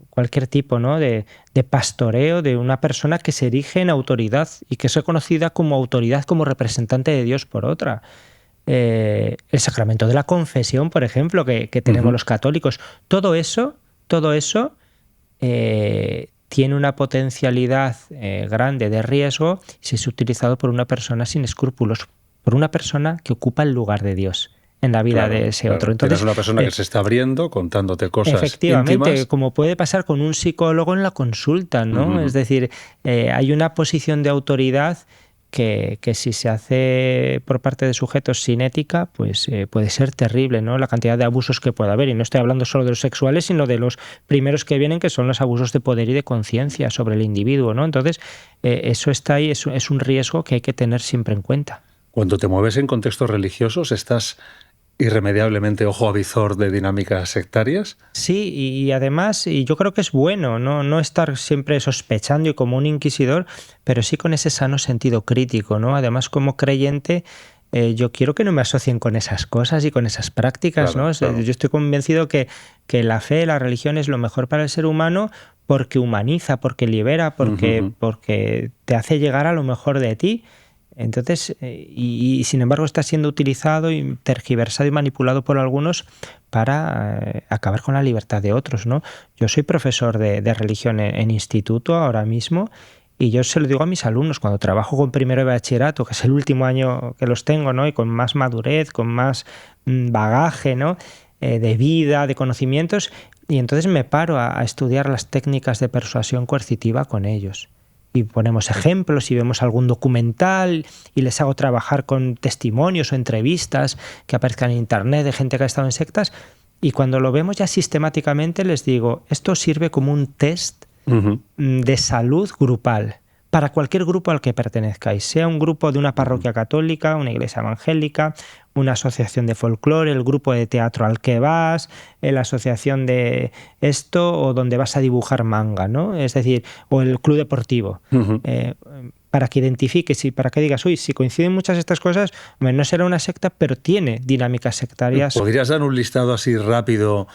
cualquier tipo, ¿no?, de pastoreo de una persona que se erige en autoridad y que es reconocida como autoridad, como representante de Dios por otra. El sacramento de la confesión, por ejemplo, que tenemos los católicos. Todo eso tiene una potencialidad grande de riesgo si es utilizado por una persona sin escrúpulos, por una persona que ocupa el lugar de Dios en la vida de ese otro.
Entonces, tienes una persona que se está abriendo, contándote cosas
efectivamente,
íntimas.
como puede pasar con un psicólogo en la consulta, ¿no? Es decir, hay una posición de autoridad que si se hace por parte de sujetos sin ética, pues puede ser terrible, ¿no? La cantidad de abusos que puede haber. Y no estoy hablando solo de los sexuales, sino de los primeros que vienen, que son los abusos de poder y de conciencia sobre el individuo, ¿no? Entonces, eso está ahí, es un riesgo que hay que tener siempre en cuenta.
Cuando te mueves en contextos religiosos, ¿estás irremediablemente ojo avizor de dinámicas sectarias?
Sí, y además, y yo creo que es bueno no estar siempre sospechando y como un inquisidor, pero sí con ese sano sentido crítico, ¿no? Además, como creyente, yo quiero que no me asocien con esas cosas y con esas prácticas,
claro,
¿no?
Claro.
Yo estoy convencido que la fe, la religión es lo mejor para el ser humano porque humaniza, porque libera, porque te hace llegar a lo mejor de ti. Entonces, y sin embargo está siendo utilizado y tergiversado y manipulado por algunos para acabar con la libertad de otros, ¿no? Yo soy profesor de religión en instituto ahora mismo y yo se lo digo a mis alumnos cuando trabajo con primero de bachillerato, que es el último año que los tengo, ¿no? Y con más madurez, con más bagaje, ¿no? De vida, de conocimientos, y entonces me paro a estudiar las técnicas de persuasión coercitiva con ellos. Y ponemos ejemplos y vemos algún documental y les hago trabajar con testimonios o entrevistas que aparezcan en internet de gente que ha estado en sectas, y cuando lo vemos ya sistemáticamente les digo, esto sirve como un test de salud grupal para cualquier grupo al que pertenezcáis, sea un grupo de una parroquia católica, una iglesia evangélica, una asociación de folclore, el grupo de teatro al que vas, la asociación de esto, o donde vas a dibujar manga, ¿no? Es decir, o el club deportivo. Para que identifiques y para que digas, uy, si coinciden muchas de estas cosas, no será una secta, pero tiene dinámicas sectarias.
¿Podrías dar un listado así rápido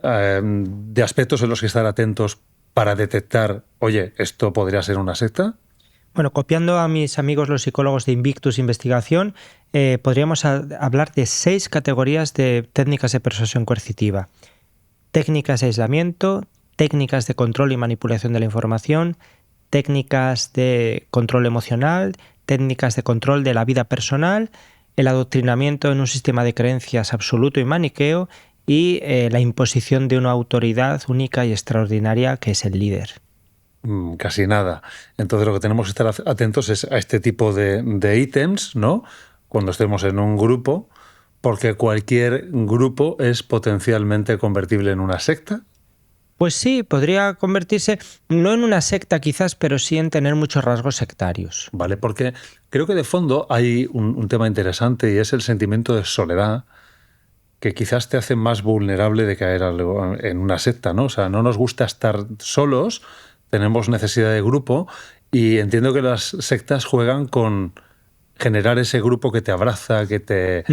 de aspectos en los que estar atentos para detectar, oye, esto podría ser una secta?
Bueno, copiando a mis amigos los psicólogos de Invictus Investigación, podríamos hablar de 6 categorías de técnicas de persuasión coercitiva. Técnicas de aislamiento, técnicas de control y manipulación de la información, técnicas de control emocional, técnicas de control de la vida personal, el adoctrinamiento en un sistema de creencias absoluto y maniqueo, y la imposición de una autoridad única y extraordinaria que es el líder.
Casi nada. Entonces lo que tenemos que estar atentos es a este tipo de ítems, ¿no? Cuando estemos en un grupo, porque cualquier grupo es potencialmente convertible en una secta.
Pues sí, podría convertirse, no en una secta quizás, pero sí en tener muchos rasgos sectarios.
Vale, porque creo que de fondo hay un tema interesante y es el sentimiento de soledad, que quizás te hace más vulnerable de caer en una secta, ¿no? O sea, no nos gusta estar solos, tenemos necesidad de grupo, y entiendo que las sectas juegan con generar ese grupo que te abraza, que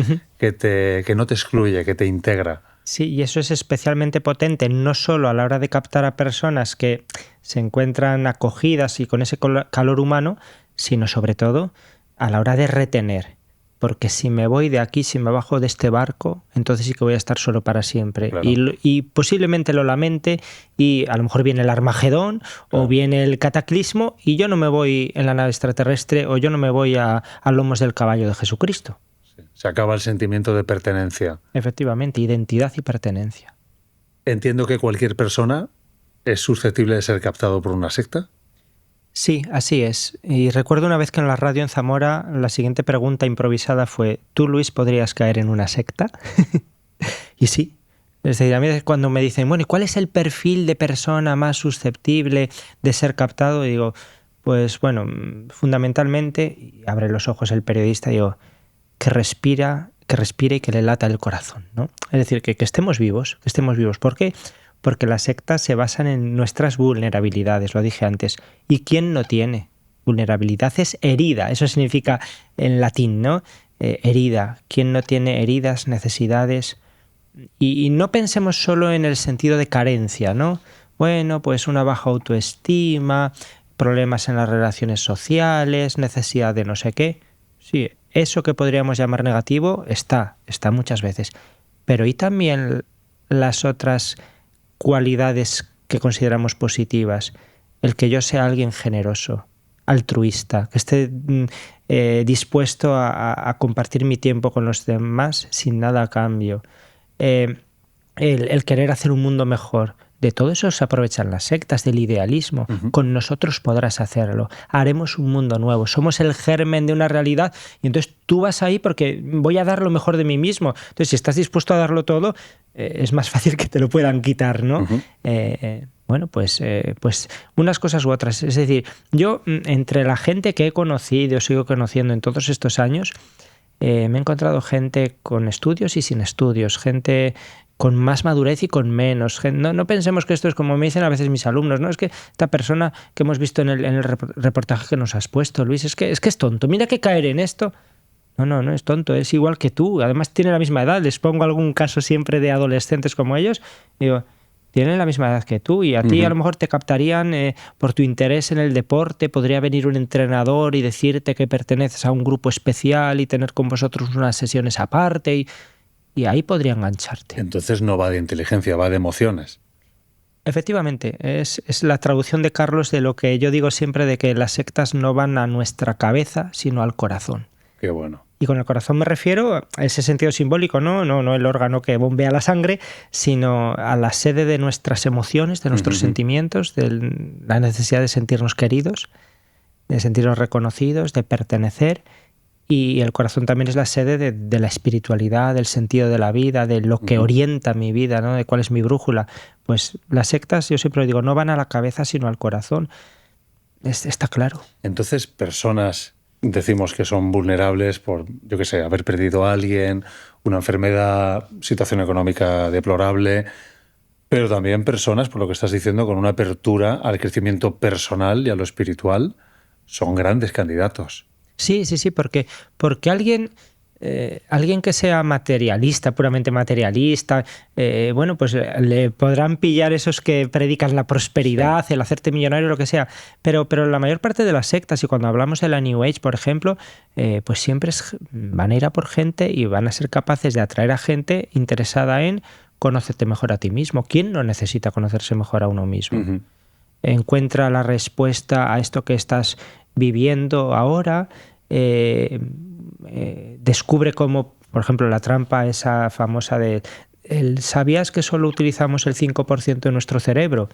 no te excluye, que te integra.
Sí, y eso es especialmente potente no solo a la hora de captar a personas que se encuentran acogidas y con ese calor humano, sino sobre todo a la hora de retener. Porque si me voy de aquí, si me bajo de este barco, entonces sí que voy a estar solo para siempre.
Claro.
Y posiblemente lo lamente, y a lo mejor viene el Armagedón, claro, o viene el cataclismo, y yo no me voy en la nave extraterrestre, o yo no me voy a lomos del caballo de Jesucristo.
Sí. Se acaba el sentimiento de pertenencia.
Efectivamente, identidad y pertenencia.
Entiendo que cualquier persona es susceptible de ser captado por una secta.
Sí, así es. Y recuerdo una vez que en la radio en Zamora la siguiente pregunta improvisada fue: ¿tú, Luis, podrías caer en una secta? Y sí. Es decir, a mí cuando me dicen, bueno, ¿y cuál es el perfil de persona más susceptible de ser captado? Y digo, pues bueno, fundamentalmente, y abre los ojos el periodista, digo, que respire y que le lata el corazón, ¿no? Es decir, que estemos vivos, que estemos vivos. ¿Por qué? Porque las sectas se basan en nuestras vulnerabilidades, lo dije antes. ¿Y quién no tiene? Vulnerabilidad es herida, eso significa en latín, ¿no? herida. ¿Quién no tiene heridas, necesidades? Y no pensemos solo en el sentido de carencia, ¿no? Bueno, pues una baja autoestima, problemas en las relaciones sociales, necesidad de no sé qué. Sí, eso que podríamos llamar negativo está muchas veces. Pero ¿y también las otras cualidades que consideramos positivas? El que yo sea alguien generoso, altruista, que esté dispuesto a compartir mi tiempo con los demás sin nada a cambio. El querer hacer un mundo mejor. De todo eso se aprovechan las sectas, del idealismo. Con nosotros podrás hacerlo. Haremos un mundo nuevo. Somos el germen de una realidad y entonces tú vas ahí porque voy a dar lo mejor de mí mismo. Entonces, si estás dispuesto a darlo todo, es más fácil que te lo puedan quitar, ¿no? Bueno, pues unas cosas u otras. Es decir, yo entre la gente que he conocido, sigo conociendo en todos estos años, me he encontrado gente con estudios y sin estudios, gente con más madurez y con menos. No pensemos que esto es como me dicen a veces mis alumnos, ¿no? Es que esta persona que hemos visto en el reportaje que nos has puesto, Luis, es que es tonto. Mira que caer en esto. No es tonto, es igual que tú. Además tiene la misma edad. Les pongo algún caso siempre de adolescentes como ellos. Digo, tienen la misma edad que tú y a ti a lo mejor te captarían por tu interés en el deporte. Podría venir un entrenador y decirte que perteneces a un grupo especial y tener con vosotros unas sesiones aparte y ahí podría engancharte.
Entonces no va de inteligencia, va de emociones.
Efectivamente, es la traducción de Carlos de lo que yo digo siempre de que las sectas no van a nuestra cabeza, sino al corazón.
Qué bueno.
Y con el corazón me refiero a ese sentido simbólico, no el órgano que bombea la sangre, sino a la sede de nuestras emociones, de nuestros sentimientos, de la necesidad de sentirnos queridos, de sentirnos reconocidos, de pertenecer. Y el corazón también es la sede de la espiritualidad, del sentido de la vida, de lo que orienta mi vida, ¿no? De cuál es mi brújula. Pues las sectas, yo siempre digo, no van a la cabeza sino al corazón. Está claro.
Entonces, personas, decimos que son vulnerables por, yo qué sé, haber perdido a alguien, una enfermedad, situación económica deplorable, pero también personas, por lo que estás diciendo, con una apertura al crecimiento personal y a lo espiritual, son grandes candidatos.
Sí, porque alguien que sea materialista, puramente materialista, bueno, pues le podrán pillar esos que predican la prosperidad, el hacerte millonario, lo que sea, pero la mayor parte de las sectas, y cuando hablamos de la New Age, por ejemplo, pues siempre van a ir a por gente y van a ser capaces de atraer a gente interesada en conócete mejor a ti mismo. ¿Quién no necesita conocerse mejor a uno mismo? Encuentra la respuesta a esto que estás viviendo ahora, descubre cómo, por ejemplo, la trampa esa famosa de ¿sabías que solo utilizamos el 5% de nuestro cerebro?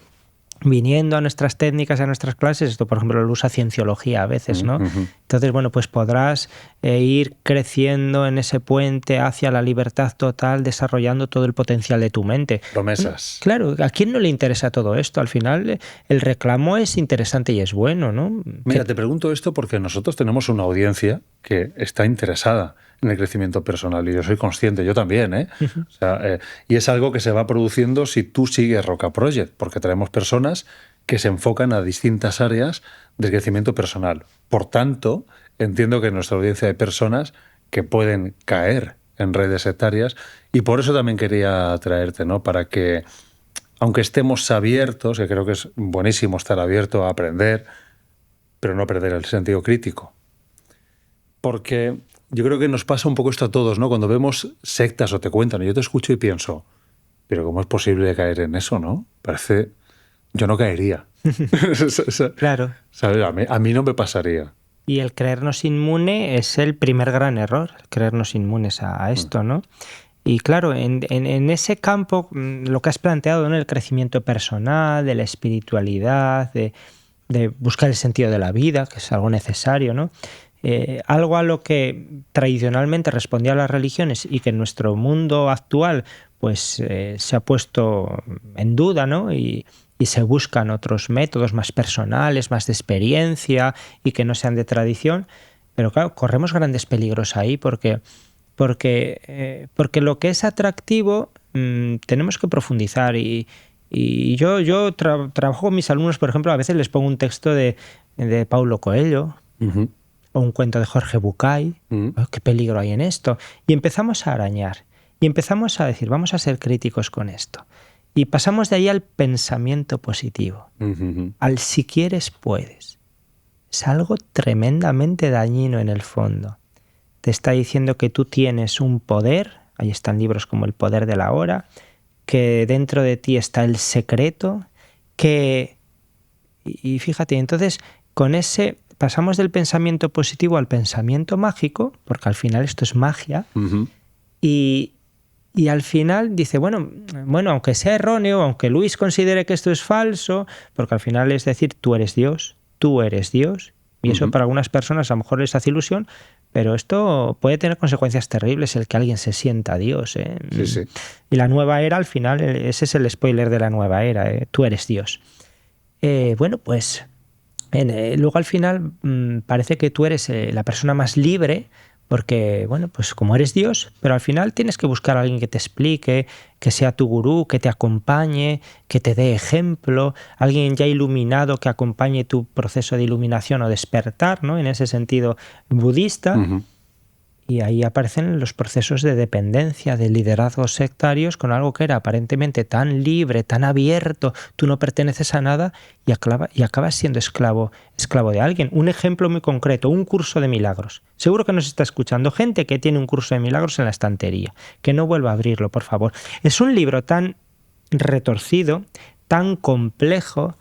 Viniendo a nuestras técnicas, a nuestras clases, esto por ejemplo lo usa Cienciología a veces, ¿no? Entonces, bueno, pues podrás ir creciendo en ese puente hacia la libertad total, desarrollando todo el potencial de tu mente.
Promesas.
Claro, ¿a quién no le interesa todo esto? Al final el reclamo es interesante y es bueno, ¿no?
Mira, te pregunto esto porque nosotros tenemos una audiencia que está interesada en el crecimiento personal y yo soy consciente, yo también, ¿eh? O sea, y es algo que se va produciendo si tú sigues Roca Project, porque traemos personas que se enfocan a distintas áreas del crecimiento personal. Por tanto, entiendo que en nuestra audiencia hay personas que pueden caer en redes sectarias y por eso también quería traerte, ¿no? Para que, aunque estemos abiertos, que creo que es buenísimo estar abierto a aprender, pero no perder el sentido crítico. Porque yo creo que nos pasa un poco esto a todos, ¿no? Cuando vemos sectas o te cuentan, y yo te escucho y pienso, pero ¿cómo es posible caer en eso, no? Parece... Yo no caería.
Claro.
¿Sabes? A mí no me pasaría.
Y el creernos inmune es el primer gran error, el creernos inmunes a esto, ¿no? Y claro, en ese campo, lo que has planteado, ¿no? El crecimiento personal, de la espiritualidad, de buscar el sentido de la vida, que es algo necesario, ¿no? Algo a lo que tradicionalmente respondían las religiones y que en nuestro mundo actual pues se ha puesto en duda, ¿no? Y se buscan otros métodos más personales, más de experiencia y que no sean de tradición. Pero claro, corremos grandes peligros ahí porque lo que es atractivo tenemos que profundizar y yo trabajo con mis alumnos, por ejemplo, a veces les pongo un texto de Paulo Coelho, o un cuento de Jorge Bucay. Oh, qué peligro hay en esto. Y empezamos a arañar. Y empezamos a decir, vamos a ser críticos con esto. Y pasamos de ahí al pensamiento positivo. Al si quieres, puedes. Es algo tremendamente dañino en el fondo. Te está diciendo que tú tienes un poder, ahí están libros como El poder de la hora, que dentro de ti está el secreto, que... Y fíjate, entonces con ese pasamos del pensamiento positivo al pensamiento mágico, porque al final esto es magia, y al final dice, bueno, aunque sea erróneo, aunque Luis considere que esto es falso, porque al final es decir, tú eres Dios, y eso para algunas personas a lo mejor les hace ilusión, pero esto puede tener consecuencias terribles, el que alguien se sienta Dios.
Sí, sí.
Y la nueva era, al final, ese es el spoiler de la nueva era, tú eres Dios. Pues luego al final parece que tú eres la persona más libre, porque, pues como eres Dios, pero al final tienes que buscar a alguien que te explique, que sea tu gurú, que te acompañe, que te dé ejemplo, alguien ya iluminado que acompañe tu proceso de iluminación o despertar, ¿no? En ese sentido budista. Y ahí aparecen los procesos de dependencia, de liderazgos sectarios, con algo que era aparentemente tan libre, tan abierto, tú no perteneces a nada y acabas siendo esclavo de alguien. Un ejemplo muy concreto, un curso de milagros. Seguro que nos está escuchando gente que tiene un curso de milagros en la estantería, que no vuelva a abrirlo, por favor. Es un libro tan retorcido, tan complejo,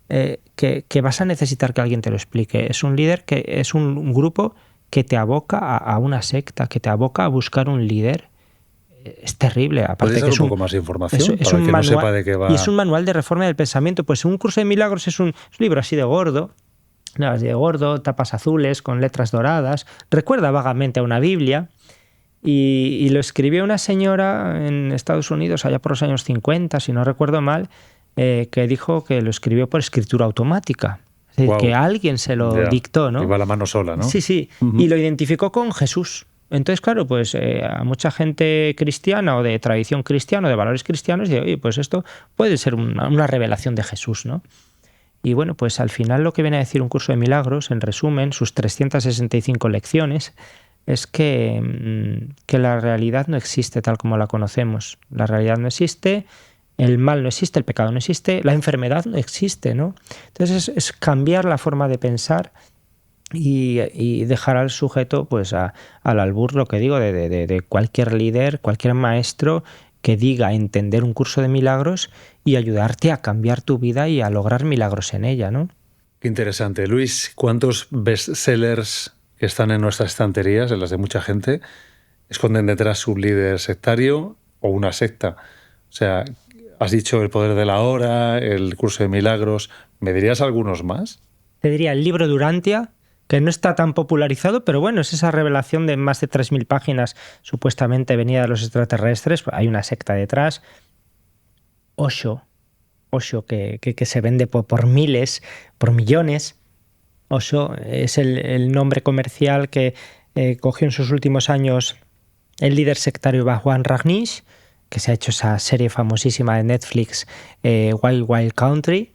que vas a necesitar que alguien te lo explique. Es un grupo que te aboca a una secta, que te aboca a buscar un líder. Es terrible.
¿Puedes dar un poco más de información para que no sepa de qué va?
Y es un manual de reforma del pensamiento. Pues un curso de milagros es un libro así de gordo, tapas azules con letras doradas. Recuerda vagamente a una Biblia. Y lo escribió una señora en Estados Unidos allá por los años 50, si no recuerdo mal, que dijo que lo escribió por escritura automática. Es decir, que alguien se lo dictó, ¿no?
Iba la mano sola, ¿no?
Sí. Y lo identificó con Jesús. Entonces, claro, pues a mucha gente cristiana o de tradición cristiana o de valores cristianos dice, oye, pues esto puede ser una revelación de Jesús, ¿no? Y bueno, pues al final lo que viene a decir un curso de milagros, en resumen, sus 365 lecciones, es que la realidad no existe tal como la conocemos. La realidad no existe. El mal no existe, el pecado no existe, la enfermedad no existe, ¿no? Entonces es cambiar la forma de pensar y dejar al sujeto pues al albur, lo que digo, de cualquier líder, cualquier maestro que diga entender un curso de milagros y ayudarte a cambiar tu vida y a lograr milagros en ella, ¿no?
Qué interesante. Luis, ¿cuántos bestsellers que están en nuestras estanterías, en las de mucha gente, esconden detrás un líder sectario o una secta? O sea, has dicho El poder de la hora, el curso de milagros. ¿Me dirías algunos más?
Te diría el libro Durantia, que no está tan popularizado, pero bueno, es esa revelación de más de 3.000 páginas supuestamente venida de los extraterrestres. Hay una secta detrás. Osho, que se vende por miles, por millones. Osho es el nombre comercial que cogió en sus últimos años el líder sectario Bhagwan Rajneesh, que se ha hecho esa serie famosísima de Netflix, Wild Wild Country.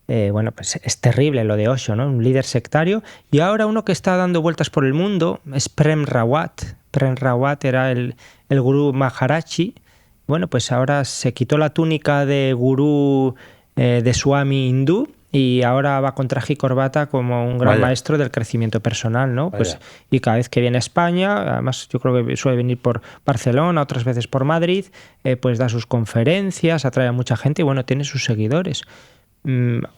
Pues es terrible lo de Osho, ¿no? Un líder sectario. Y ahora uno que está dando vueltas por el mundo es Prem Rawat. Prem Rawat era el gurú Maharaji. Bueno, pues ahora se quitó la túnica de gurú de Swami hindú y ahora va con traje y corbata como un gran maestro del crecimiento personal, ¿no? Pues, y cada vez que viene a España, además yo creo que suele venir por Barcelona, otras veces por Madrid, pues da sus conferencias, atrae a mucha gente y bueno, tiene sus seguidores.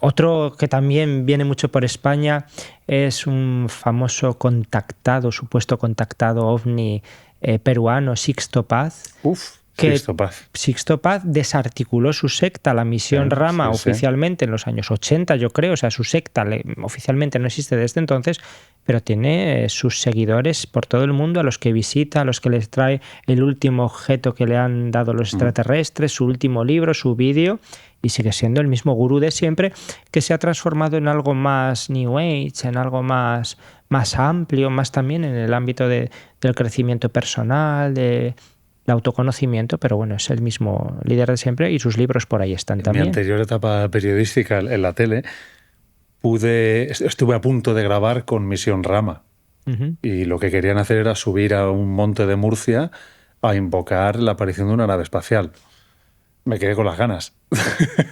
Otro que también viene mucho por España es un famoso supuesto contactado ovni peruano, Sixto Paz. Sixto Paz desarticuló su secta, la Misión Rama, oficialmente en los años 80, yo creo. O sea, su secta oficialmente no existe desde entonces, pero tiene sus seguidores por todo el mundo, a los que visita, a los que les trae el último objeto que le han dado los extraterrestres, su último libro, su vídeo, y sigue siendo el mismo gurú de siempre, que se ha transformado en algo más New Age, en algo más amplio, más también en el ámbito del crecimiento personal, del autoconocimiento, pero bueno, es el mismo líder de siempre y sus libros por ahí están también.
En mi anterior etapa periodística en la tele, estuve a punto de grabar con Misión Rama.
Ujú.
Y lo que querían hacer era subir a un monte de Murcia a invocar la aparición de una nave espacial. Me quedé con las ganas.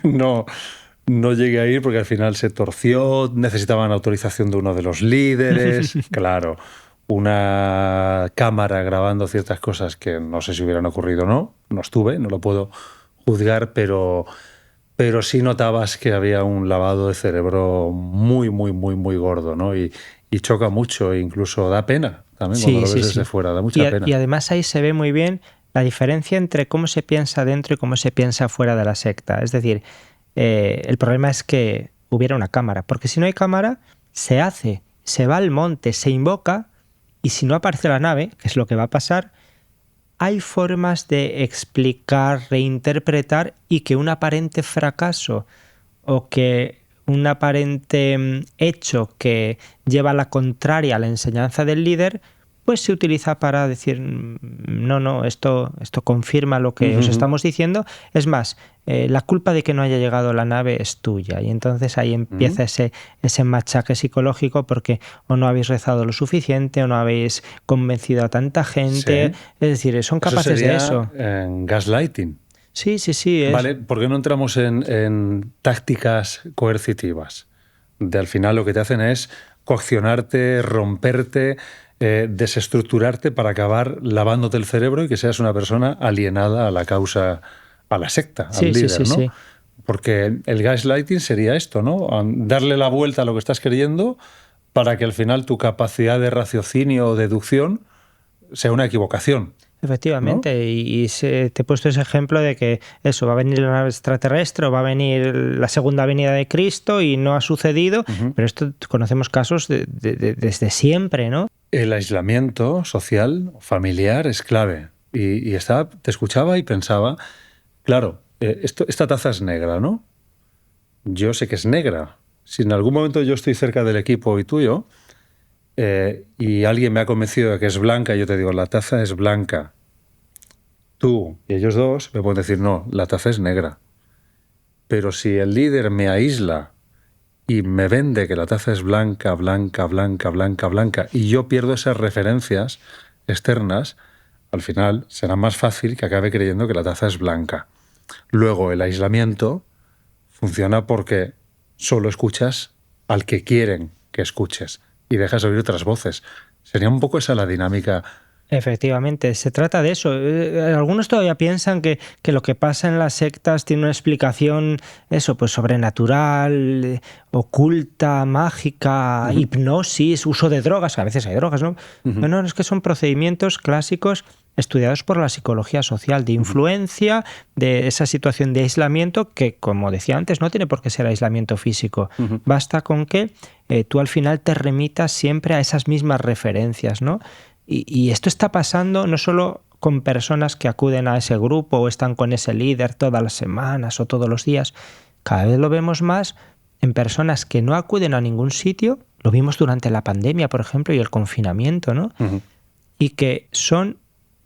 No, no llegué a ir porque al final se torció, necesitaban autorización de uno de los líderes. Claro, una cámara grabando ciertas cosas que no sé si hubieran ocurrido o no. No estuve, no lo puedo juzgar, pero sí notabas que había un lavado de cerebro muy, muy, muy, muy gordo, ¿no? Y choca mucho, e incluso da pena también cuando
Sí,
lo ves
sí,
desde
sí.
fuera, da mucha pena.
Y además ahí se ve muy bien la diferencia entre cómo se piensa dentro y cómo se piensa fuera de la secta. Es decir, el problema es que hubiera una cámara, porque si no hay cámara, se hace, se va al monte, se invoca, y si no aparece la nave, que es lo que va a pasar, hay formas de explicar, reinterpretar y que un aparente fracaso o que un aparente hecho que lleva a la contraria a la enseñanza del líder, pues se utiliza para decir, no, no, esto confirma lo que os estamos diciendo. Es más, la culpa de que no haya llegado la nave es tuya. Y entonces ahí empieza ese machaque psicológico porque o no habéis rezado lo suficiente o no habéis convencido a tanta gente.
Sí.
Es decir, son
Eso
capaces de
sería
eso.
gaslighting.
Sí, sí, sí.
Vale, ¿por qué no entramos en tácticas coercitivas? Al final lo que te hacen es coaccionarte, romperte, desestructurarte para acabar lavándote el cerebro y que seas una persona alienada a la causa, a la secta, al
Sí, sí, sí,
líder, ¿no?
sí.
Porque el gaslighting sería esto, ¿no? Darle la vuelta a lo que estás creyendo para que al final tu capacidad de raciocinio o deducción sea una equivocación, ¿no?
Efectivamente, te he puesto ese ejemplo de que eso, va a venir la nave extraterrestre o va a venir la segunda venida de Cristo y no ha sucedido, pero esto conocemos casos desde siempre, ¿no?
El aislamiento social, familiar, es clave. Te escuchaba y pensaba, claro, esta taza es negra, ¿no? Yo sé que es negra. Si en algún momento yo estoy cerca del equipo y tuyo, y alguien me ha convencido de que es blanca, yo te digo, la taza es blanca. Tú y ellos dos me pueden decir, no, la taza es negra. Pero si el líder me aísla y me vende que la taza es blanca, blanca, blanca, blanca, blanca, y yo pierdo esas referencias externas, al final será más fácil que acabe creyendo que la taza es blanca. Luego, el aislamiento funciona porque solo escuchas al que quieren que escuches y dejas de oír otras voces. Sería un poco esa la dinámica.
Efectivamente, se trata de eso. Algunos todavía piensan que lo que pasa en las sectas tiene una explicación, eso, pues sobrenatural, oculta, mágica, hipnosis, uso de drogas, a veces hay drogas, ¿no? No, es que son procedimientos clásicos estudiados por la psicología social, de influencia, de esa situación de aislamiento que, como decía antes, no tiene por qué ser aislamiento físico. Basta con que tú al final te remitas siempre a esas mismas referencias, ¿no? Y esto está pasando no solo con personas que acuden a ese grupo o están con ese líder todas las semanas o todos los días. Cada vez lo vemos más en personas que no acuden a ningún sitio. Lo vimos durante la pandemia, por ejemplo, y el confinamiento, ¿no? Y que son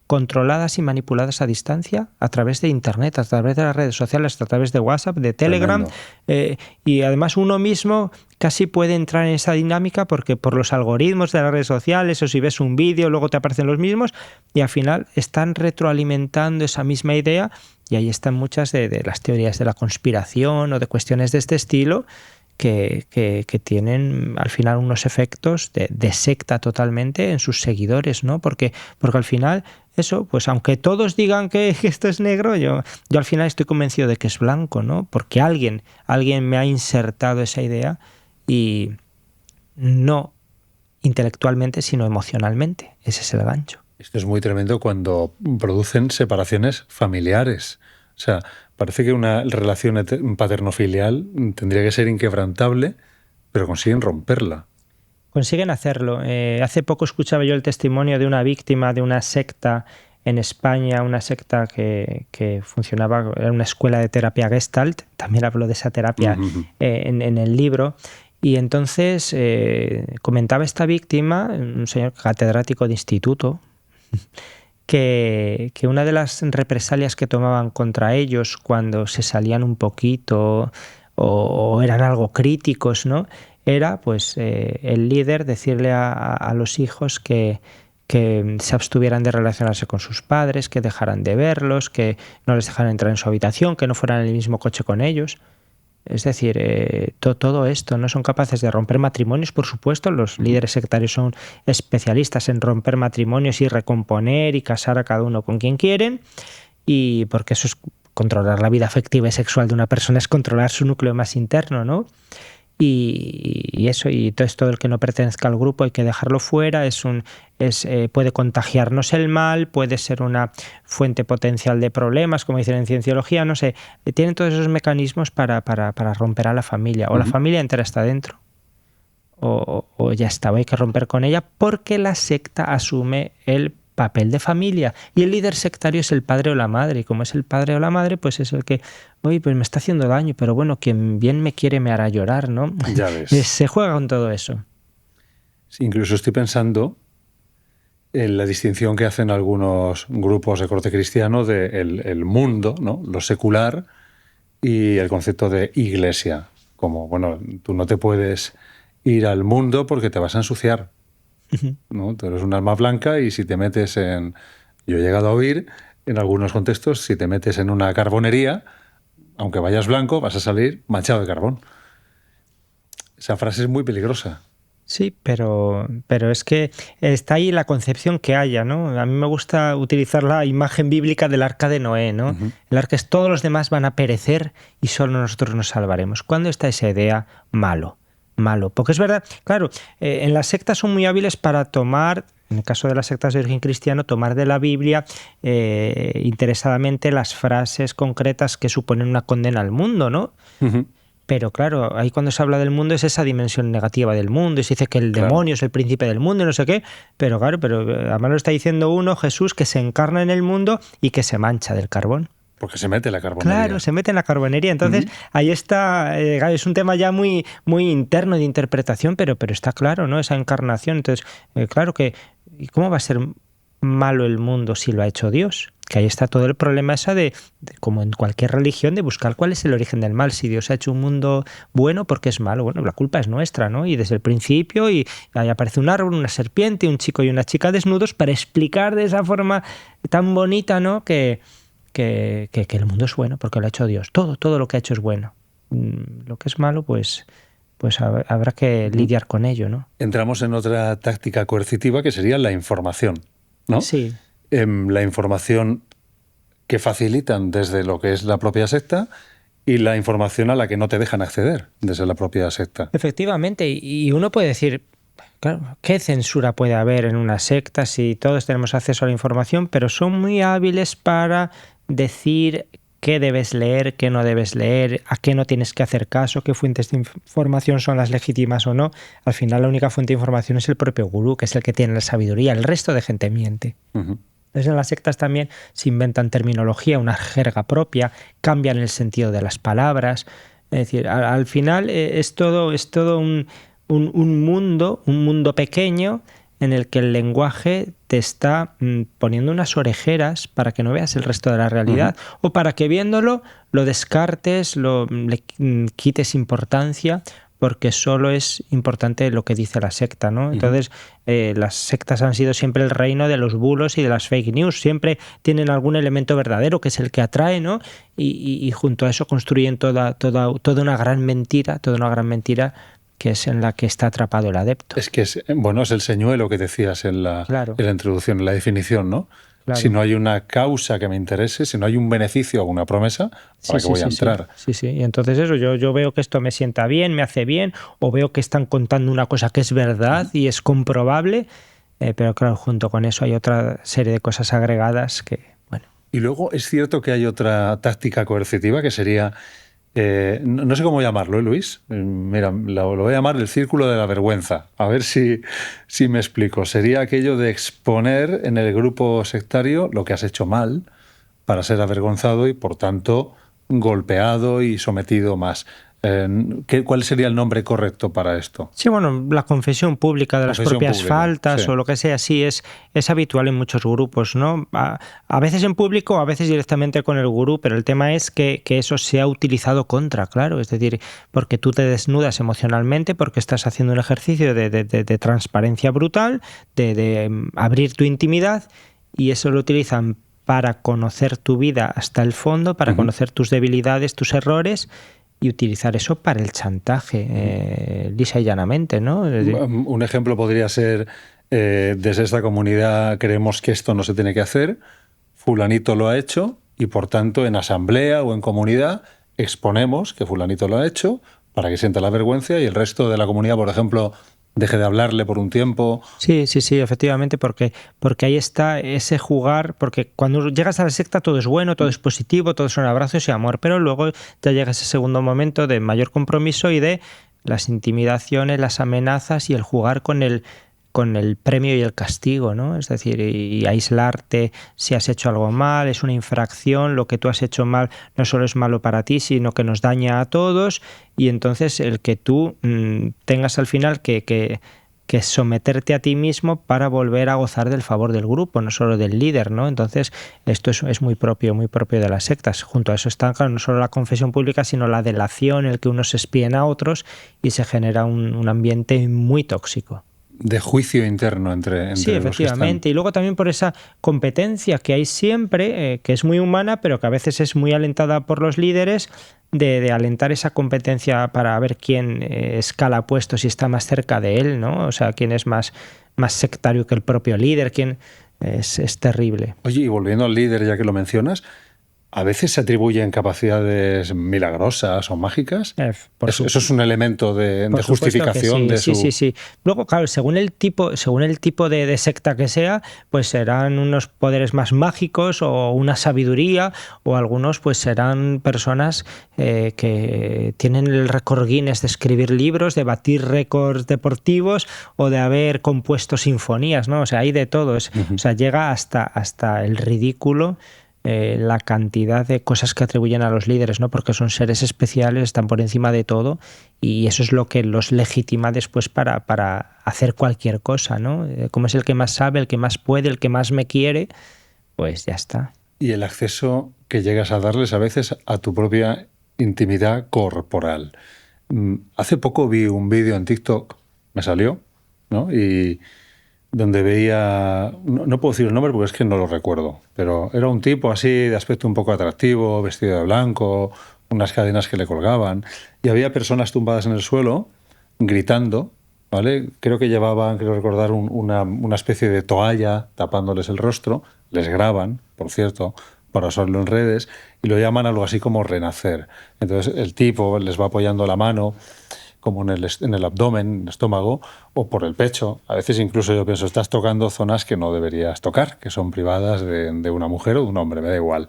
controladas y manipuladas a distancia a través de Internet, a través de las redes sociales, a través de WhatsApp, de Telegram, y además uno mismo casi puede entrar en esa dinámica porque por los algoritmos de las redes sociales o si ves un vídeo luego te aparecen los mismos y al final están retroalimentando esa misma idea y ahí están muchas de las teorías de la conspiración o de cuestiones de este estilo que tienen al final unos efectos de secta totalmente en sus seguidores, ¿no? Porque al final, eso, pues aunque todos digan que esto es negro, yo al final estoy convencido de que es blanco, ¿no? Porque alguien me ha insertado esa idea y no intelectualmente, sino emocionalmente. Ese es el gancho.
Esto es muy tremendo cuando producen separaciones familiares. O sea, parece que una relación paterno-filial tendría que ser inquebrantable, pero consiguen romperla.
Consiguen hacerlo. Hace poco escuchaba yo el testimonio de una víctima de una secta en España, una secta que funcionaba, era una escuela de terapia Gestalt, también hablo de esa terapia en el libro, y entonces comentaba esta víctima, un señor catedrático de instituto, que una de las represalias que tomaban contra ellos cuando se salían un poquito o eran algo críticos, ¿no? era pues el líder decirle a los hijos que se abstuvieran de relacionarse con sus padres, que dejaran de verlos, que no les dejaran entrar en su habitación, que no fueran en el mismo coche con ellos. Es decir, todo esto, no son capaces de romper matrimonios, por supuesto. Los líderes sectarios son especialistas en romper matrimonios y recomponer y casar a cada uno con quien quieren, y porque eso es controlar la vida afectiva y sexual de una persona, es controlar su núcleo más interno, ¿no? Y eso, y todo el que no pertenezca al grupo hay que dejarlo fuera, puede contagiarnos el mal, puede ser una fuente potencial de problemas, como dicen en cienciología, no sé, tienen todos esos mecanismos para romper a la familia, o la familia entera está dentro, o ya está, o hay que romper con ella, porque la secta asume el papel de familia, y el líder sectario es el padre o la madre, y como es el padre o la madre, pues es el que, oye, pues me está haciendo daño, pero bueno, quien bien me quiere me hará llorar, ¿no?
Ya ves.
Se juega con todo eso.
Sí, incluso estoy pensando en la distinción que hacen algunos grupos de corte cristiano de el mundo, ¿no? Lo secular, y el concepto de iglesia. Como, bueno, tú no te puedes ir al mundo porque te vas a ensuciar, ¿no? Tú eres un alma blanca, y si te metes en... Yo he llegado a oír, en algunos contextos, si te metes en una carbonería, aunque vayas blanco, vas a salir manchado de carbón. Esa frase es muy peligrosa.
Sí, pero es que está ahí la concepción que haya, ¿no? A mí me gusta utilizar la imagen bíblica del arca de Noé, ¿no? El arca es todos los demás van a perecer y solo nosotros nos salvaremos. ¿Cuándo está esa idea? Malo. Porque es verdad, claro, en las sectas son muy hábiles para tomar, en el caso de las sectas de origen cristiano, tomar de la Biblia interesadamente las frases concretas que suponen una condena al mundo, ¿no? Pero claro, ahí cuando se habla del mundo es esa dimensión negativa del mundo, y se dice que el demonio es el príncipe del mundo y no sé qué, pero claro, además lo está diciendo uno, Jesús, que se encarna en el mundo y que se mancha del carbón.
Porque se mete en la carbonería.
Claro, se mete en la carbonería. Entonces, ahí está, es un tema ya muy, muy interno de interpretación, pero está claro, ¿no? Esa encarnación. Entonces, claro que, ¿y cómo va a ser malo el mundo si lo ha hecho Dios? Que ahí está todo el problema de, como en cualquier religión, de buscar cuál es el origen del mal. Si Dios ha hecho un mundo bueno, ¿por qué es malo? Bueno, la culpa es nuestra, ¿no? Y desde el principio, y ahí aparece un árbol, una serpiente, un chico y una chica desnudos, para explicar de esa forma tan bonita, ¿no? Que el mundo es bueno porque lo ha hecho Dios. Todo lo que ha hecho es bueno. Lo que es malo, pues habrá que lidiar con ello, ¿no?
Entramos en otra táctica coercitiva, que sería la información, ¿no?
Sí.
La información que facilitan desde lo que es la propia secta, y la información a la que no te dejan acceder desde la propia secta.
Efectivamente, y uno puede decir, claro, ¿qué censura puede haber en una secta si todos tenemos acceso a la información? Pero son muy hábiles para decir qué debes leer, qué no debes leer, a qué no tienes que hacer caso, qué fuentes de información son las legítimas o no. Al final la única fuente de información es el propio gurú, que es el que tiene la sabiduría. El resto de gente miente. Entonces en las sectas también se inventan terminología, una jerga propia, cambian el sentido de las palabras. Es decir, al final es todo un mundo pequeño en el que el lenguaje te está poniendo unas orejeras para que no veas el resto de la realidad, o para que viéndolo lo descartes, le quites importancia, porque solo es importante lo que dice la secta, ¿no? Entonces, las sectas han sido siempre el reino de los bulos y de las fake news. Siempre tienen algún elemento verdadero que es el que atrae, ¿no? Y junto a eso construyen toda una gran mentira, que es en la que está atrapado el adepto.
Es que es el señuelo que decías en la introducción, en la definición, ¿no? Claro. Si no hay una causa que me interese, si no hay un beneficio o una promesa, ¿para qué voy a entrar?
Sí. Y entonces eso, yo veo que esto me sienta bien, me hace bien, o veo que están contando una cosa que es verdad y es comprobable, pero claro, junto con eso hay otra serie de cosas agregadas que, bueno.
Y luego es cierto que hay otra táctica coercitiva que sería... no sé cómo llamarlo, Luis. Mira, lo voy a llamar el círculo de la vergüenza. A ver si me explico. Sería aquello de exponer en el grupo sectario lo que has hecho mal para ser avergonzado y, por tanto, golpeado y sometido más. ¿Cuál sería el nombre correcto para esto?
Sí, bueno, la confesión pública de las propias faltas, sí, o lo que sea, sí, es habitual en muchos grupos, ¿no? A veces en público, a veces directamente con el gurú, pero el tema es que eso se ha utilizado contra, claro, es decir, porque tú te desnudas emocionalmente, porque estás haciendo un ejercicio de transparencia brutal, de abrir tu intimidad, y eso lo utilizan para conocer tu vida hasta el fondo, para conocer tus debilidades, tus errores, y utilizar eso para el chantaje, lisa y llanamente, ¿no?
Un ejemplo podría ser, desde esta comunidad creemos que esto no se tiene que hacer, fulanito lo ha hecho y por tanto en asamblea o en comunidad exponemos que fulanito lo ha hecho para que sienta la vergüenza y el resto de la comunidad, por ejemplo, deje de hablarle por un tiempo.
Sí, efectivamente, porque ahí está ese jugar, porque cuando llegas a la secta todo es bueno, todo es positivo, todo son abrazos y amor, pero luego ya llega ese segundo momento de mayor compromiso y de las intimidaciones, las amenazas y el jugar con el premio y el castigo, ¿no? Es decir, y aislarte si has hecho algo mal, es una infracción, lo que tú has hecho mal no solo es malo para ti, sino que nos daña a todos, y entonces el que tú tengas al final que someterte a ti mismo para volver a gozar del favor del grupo, no solo del líder, ¿no? Entonces, esto es muy propio de las sectas. Junto a eso está, claro, no solo la confesión pública, sino la delación, el que unos se espíen a otros, y se genera un ambiente muy tóxico.
De juicio interno entre
sí, efectivamente. Y luego también por esa competencia que hay siempre, que es muy humana, pero que a veces es muy alentada por los líderes, de alentar esa competencia para ver quién escala puestos y está más cerca de él, ¿no? O sea, quién es más sectario que el propio líder, quién es terrible.
Oye, y volviendo al líder, ya que lo mencionas, a veces se atribuyen capacidades milagrosas o mágicas. Eso es un elemento de justificación
sí,
de su...
Sí. Luego, claro, según el tipo de secta que sea, pues serán unos poderes más mágicos o una sabiduría, o algunos pues serán personas que tienen el récord Guinness de escribir libros, de batir récords deportivos o de haber compuesto sinfonías, ¿no? O sea, hay de todo. O sea, llega hasta el ridículo. La cantidad de cosas que atribuyen a los líderes, ¿no? Porque son seres especiales, están por encima de todo, y eso es lo que los legitima después para hacer cualquier cosa, ¿no? Como es el que más sabe, el que más puede, el que más me quiere, pues ya está.
Y el acceso que llegas a darles a veces a tu propia intimidad corporal. Hace poco vi un vídeo en TikTok, me salió, ¿no? Y donde veía, no puedo decir el nombre porque es que no lo recuerdo, pero era un tipo así de aspecto un poco atractivo, vestido de blanco, unas cadenas que le colgaban, y había personas tumbadas en el suelo gritando, ¿vale? Creo que llevaban, creo recordar, una especie de toalla tapándoles el rostro, les graban, por cierto, para usarlo en redes, y lo llaman algo así como renacer. Entonces el tipo les va apoyando la mano como en el abdomen, en el estómago, o por el pecho. A veces incluso yo pienso, estás tocando zonas que no deberías tocar, que son privadas de una mujer o de un hombre, me da igual.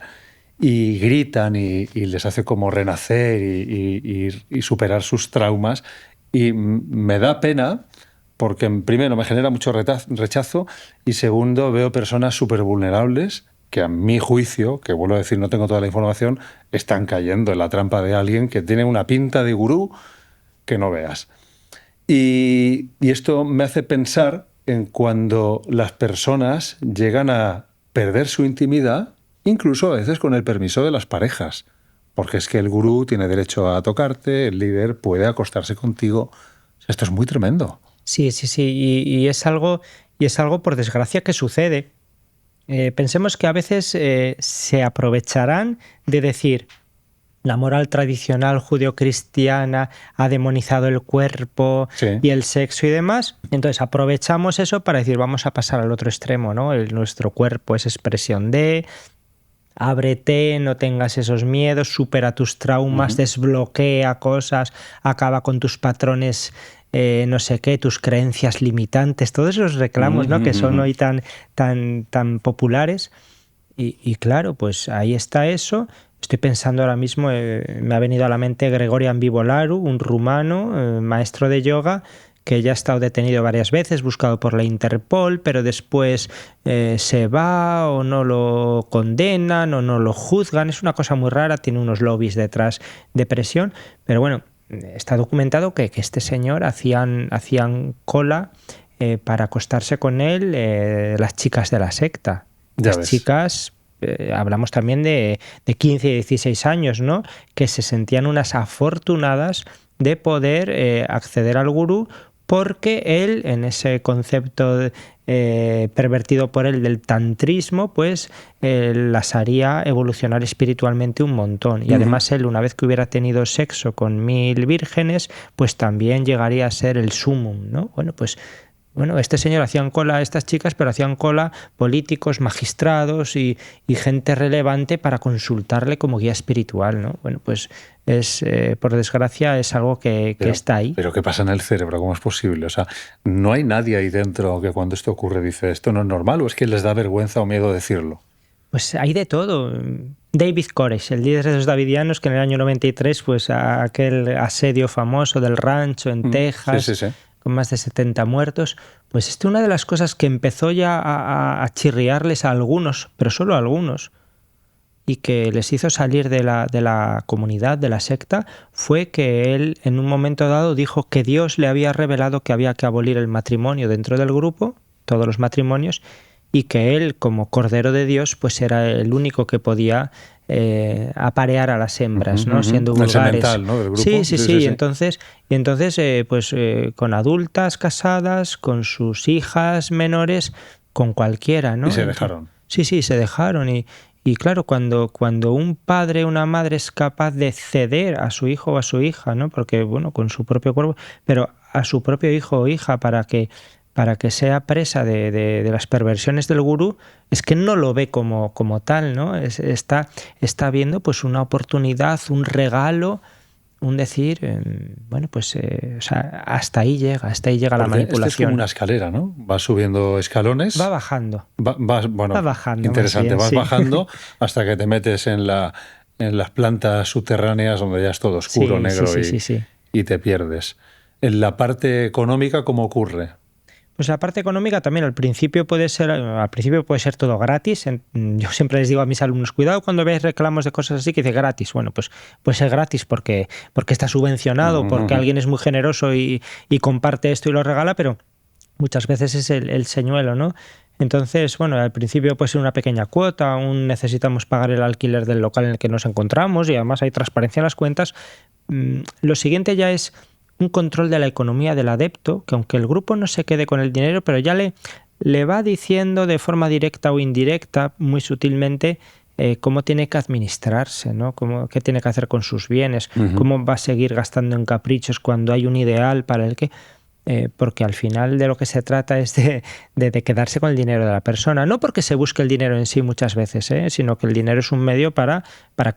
Y gritan y les hace como renacer y superar sus traumas. Y me da pena porque, primero, me genera mucho rechazo y, segundo, veo personas súper vulnerables que, a mi juicio, que vuelvo a decir, no tengo toda la información, están cayendo en la trampa de alguien que tiene una pinta de gurú que no veas. Y esto me hace pensar en cuando las personas llegan a perder su intimidad, incluso a veces con el permiso de las parejas, porque es que el gurú tiene derecho a tocarte, el líder puede acostarse contigo. Esto es muy tremendo.
Sí, y es algo por desgracia que sucede. Pensemos que a veces se aprovecharán de decir: la moral tradicional judeocristiana ha demonizado el cuerpo, sí, y el sexo y demás. Entonces aprovechamos eso para decir, vamos a pasar al otro extremo, ¿no? Nuestro cuerpo es expresión de... Ábrete, no tengas esos miedos, supera tus traumas, desbloquea cosas, acaba con tus patrones, no sé qué, tus creencias limitantes, todos esos reclamos, ¿no? Que son hoy tan populares. Y claro, pues ahí está eso. Estoy pensando ahora mismo, me ha venido a la mente Gregorian Vivolaru, un rumano, maestro de yoga, que ya ha estado detenido varias veces, buscado por la Interpol, pero después se va o no lo condenan o no lo juzgan. Es una cosa muy rara, tiene unos lobbies detrás de presión, pero bueno, está documentado que este señor hacían cola para acostarse con él las chicas de la secta.
Ya
las
ves.
Chicas, hablamos también de 15 y 16 años, ¿no? Que se sentían unas afortunadas de poder acceder al gurú, porque él, en ese concepto pervertido por él del tantrismo, pues las haría evolucionar espiritualmente un montón. Y además él, una vez que hubiera tenido sexo con 1000 vírgenes, pues también llegaría a ser el sumum, ¿no? Bueno, este señor hacían cola a estas chicas, pero hacían cola políticos, magistrados y gente relevante para consultarle como guía espiritual, ¿no? Bueno, pues por desgracia es algo que está ahí.
Pero ¿qué pasa en el cerebro? ¿Cómo es posible? O sea, ¿no hay nadie ahí dentro que cuando esto ocurre dice esto no es normal o es que les da vergüenza o miedo decirlo?
Pues hay de todo. David Koresh, el líder de los davidianos, que en el año 93, pues aquel asedio famoso del rancho en Texas,
sí.
con más de 70 muertos, pues una de las cosas que empezó ya a chirriarles a algunos, pero solo a algunos, y que les hizo salir de la comunidad, de la secta, fue que él en un momento dado dijo que Dios le había revelado que había que abolir el matrimonio dentro del grupo, todos los matrimonios, y que él, como Cordero de Dios, pues era el único que podía aparear a las hembras, ¿no? Siendo vulgares.
El semental, ¿no? Del grupo.
Sí. Y entonces con adultas casadas, con sus hijas menores, con cualquiera, ¿no?
Y se dejaron.
Sí, se dejaron. Y claro, cuando un padre o una madre es capaz de ceder a su hijo o a su hija, ¿no? Porque, bueno, con su propio cuerpo, pero a su propio hijo o hija para que sea presa de las perversiones del gurú, es que no lo ve como tal, ¿no? Está viendo pues una oportunidad, un regalo, un decir, o sea, hasta ahí llega la manipulación.
Es como una escalera, ¿no? Vas subiendo escalones.
Va bajando.
Va bajando. Interesante,
bien,
vas
sí.
bajando hasta que te metes en las plantas subterráneas donde ya es todo oscuro, negro y te pierdes. En la parte económica, ¿cómo ocurre?
Pues la parte económica también al principio puede ser todo gratis. Yo siempre les digo a mis alumnos, cuidado cuando veáis reclamos de cosas así que dice gratis. Bueno, pues puede ser gratis porque está subvencionado, porque alguien es muy generoso y comparte esto y lo regala, pero muchas veces es el señuelo, ¿no? Entonces, bueno, al principio puede ser una pequeña cuota, aún necesitamos pagar el alquiler del local en el que nos encontramos y además hay transparencia en las cuentas. Lo siguiente ya es un control de la economía del adepto, que aunque el grupo no se quede con el dinero, pero ya le va diciendo de forma directa o indirecta, muy sutilmente, cómo tiene que administrarse, ¿no? Qué tiene que hacer con sus bienes, cómo va a seguir gastando en caprichos cuando hay un ideal para el que... porque al final de lo que se trata es de quedarse con el dinero de la persona, no porque se busque el dinero en sí muchas veces, sino que el dinero es un medio para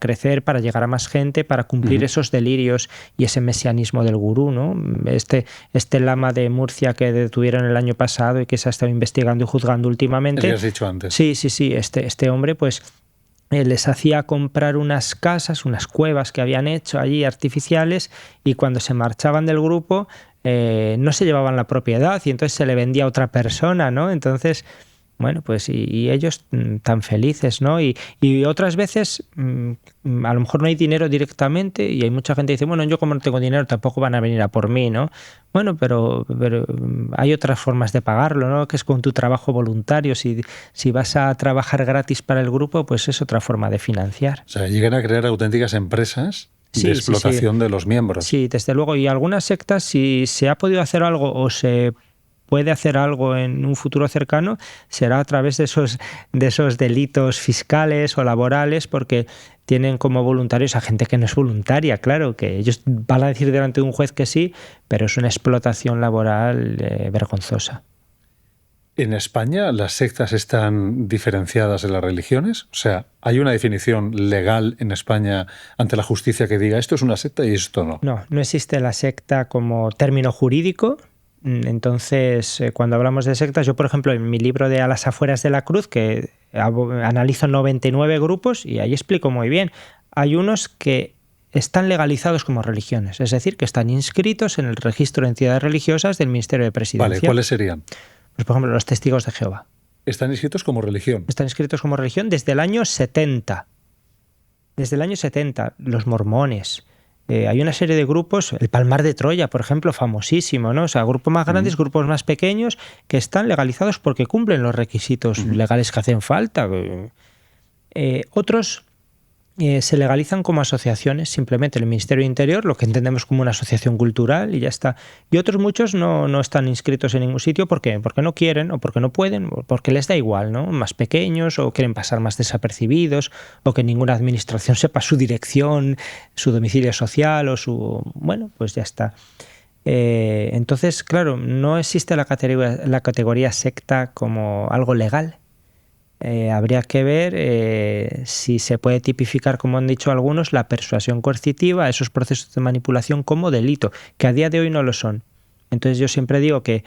crecer, para llegar a más gente, para cumplir esos delirios y ese mesianismo del gurú, ¿no? Este lama de Murcia que detuvieron el año pasado y que se ha estado investigando y juzgando últimamente.
¿Qué has dicho antes?
Sí, este hombre pues les hacía comprar unas casas, unas cuevas que habían hecho allí artificiales, y cuando se marchaban del grupo no se llevaban la propiedad y entonces se le vendía a otra persona, ¿no? Entonces, bueno, pues y ellos tan felices, ¿no? Y otras veces a lo mejor no hay dinero directamente y hay mucha gente que dice, bueno, yo como no tengo dinero tampoco van a venir a por mí, ¿no? Bueno, pero hay otras formas de pagarlo, ¿no? Que es con tu trabajo voluntario. Si vas a trabajar gratis para el grupo, pues es otra forma de financiar.
O sea, llegan a crear auténticas empresas de explotación de los miembros.
Sí, desde luego. Y algunas sectas, si se ha podido hacer algo o se puede hacer algo en un futuro cercano, será a través de esos delitos fiscales o laborales, porque tienen como voluntarios a gente que no es voluntaria, claro, que ellos van a decir delante de un juez que sí, pero es una explotación laboral vergonzosa.
¿En España las sectas están diferenciadas de las religiones? O sea, ¿hay una definición legal en España ante la justicia que diga esto es una secta y esto no?
No existe la secta como término jurídico. Entonces, cuando hablamos de sectas, yo, por ejemplo, en mi libro de A las afueras de la cruz, que analizo 99 grupos, y ahí explico muy bien, hay unos que están legalizados como religiones, es decir, que están inscritos en el registro de entidades religiosas del Ministerio de Presidencia.
Vale, ¿cuáles serían?
Pues, por ejemplo, los testigos de Jehová.
¿Están inscritos como religión?
Están inscritos como religión desde el año 70. Desde el año 70, los mormones, hay una serie de grupos, el Palmar de Troya, por ejemplo, famosísimo, ¿no? O sea, grupos más grandes, grupos más pequeños, que están legalizados porque cumplen los requisitos legales que hacen falta. Otros se legalizan como asociaciones, simplemente el Ministerio de Interior, lo que entendemos como una asociación cultural y ya está. Y otros muchos no están inscritos en ningún sitio. ¿Por qué? Porque no quieren o porque no pueden, o porque les da igual, ¿no? Más pequeños o quieren pasar más desapercibidos o que ninguna administración sepa su dirección, su domicilio social o su... Bueno, pues ya está. Entonces, claro, no existe la categoría secta como algo legal. Habría que ver si se puede tipificar, como han dicho algunos, la persuasión coercitiva, esos procesos de manipulación como delito, que a día de hoy no lo son. Entonces yo siempre digo que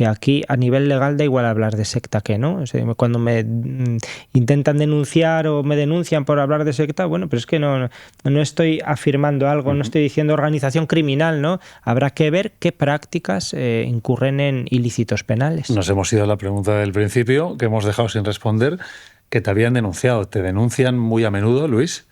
aquí a nivel legal da igual hablar de secta que no. O sea, cuando me intentan denunciar o me denuncian por hablar de secta, bueno, pero es que no estoy afirmando algo, no estoy diciendo organización criminal, ¿no? Habrá que ver qué prácticas incurren en ilícitos penales.
Nos hemos ido a la pregunta del principio, que hemos dejado sin responder, que te habían denunciado. ¿Te denuncian muy a menudo, Luis?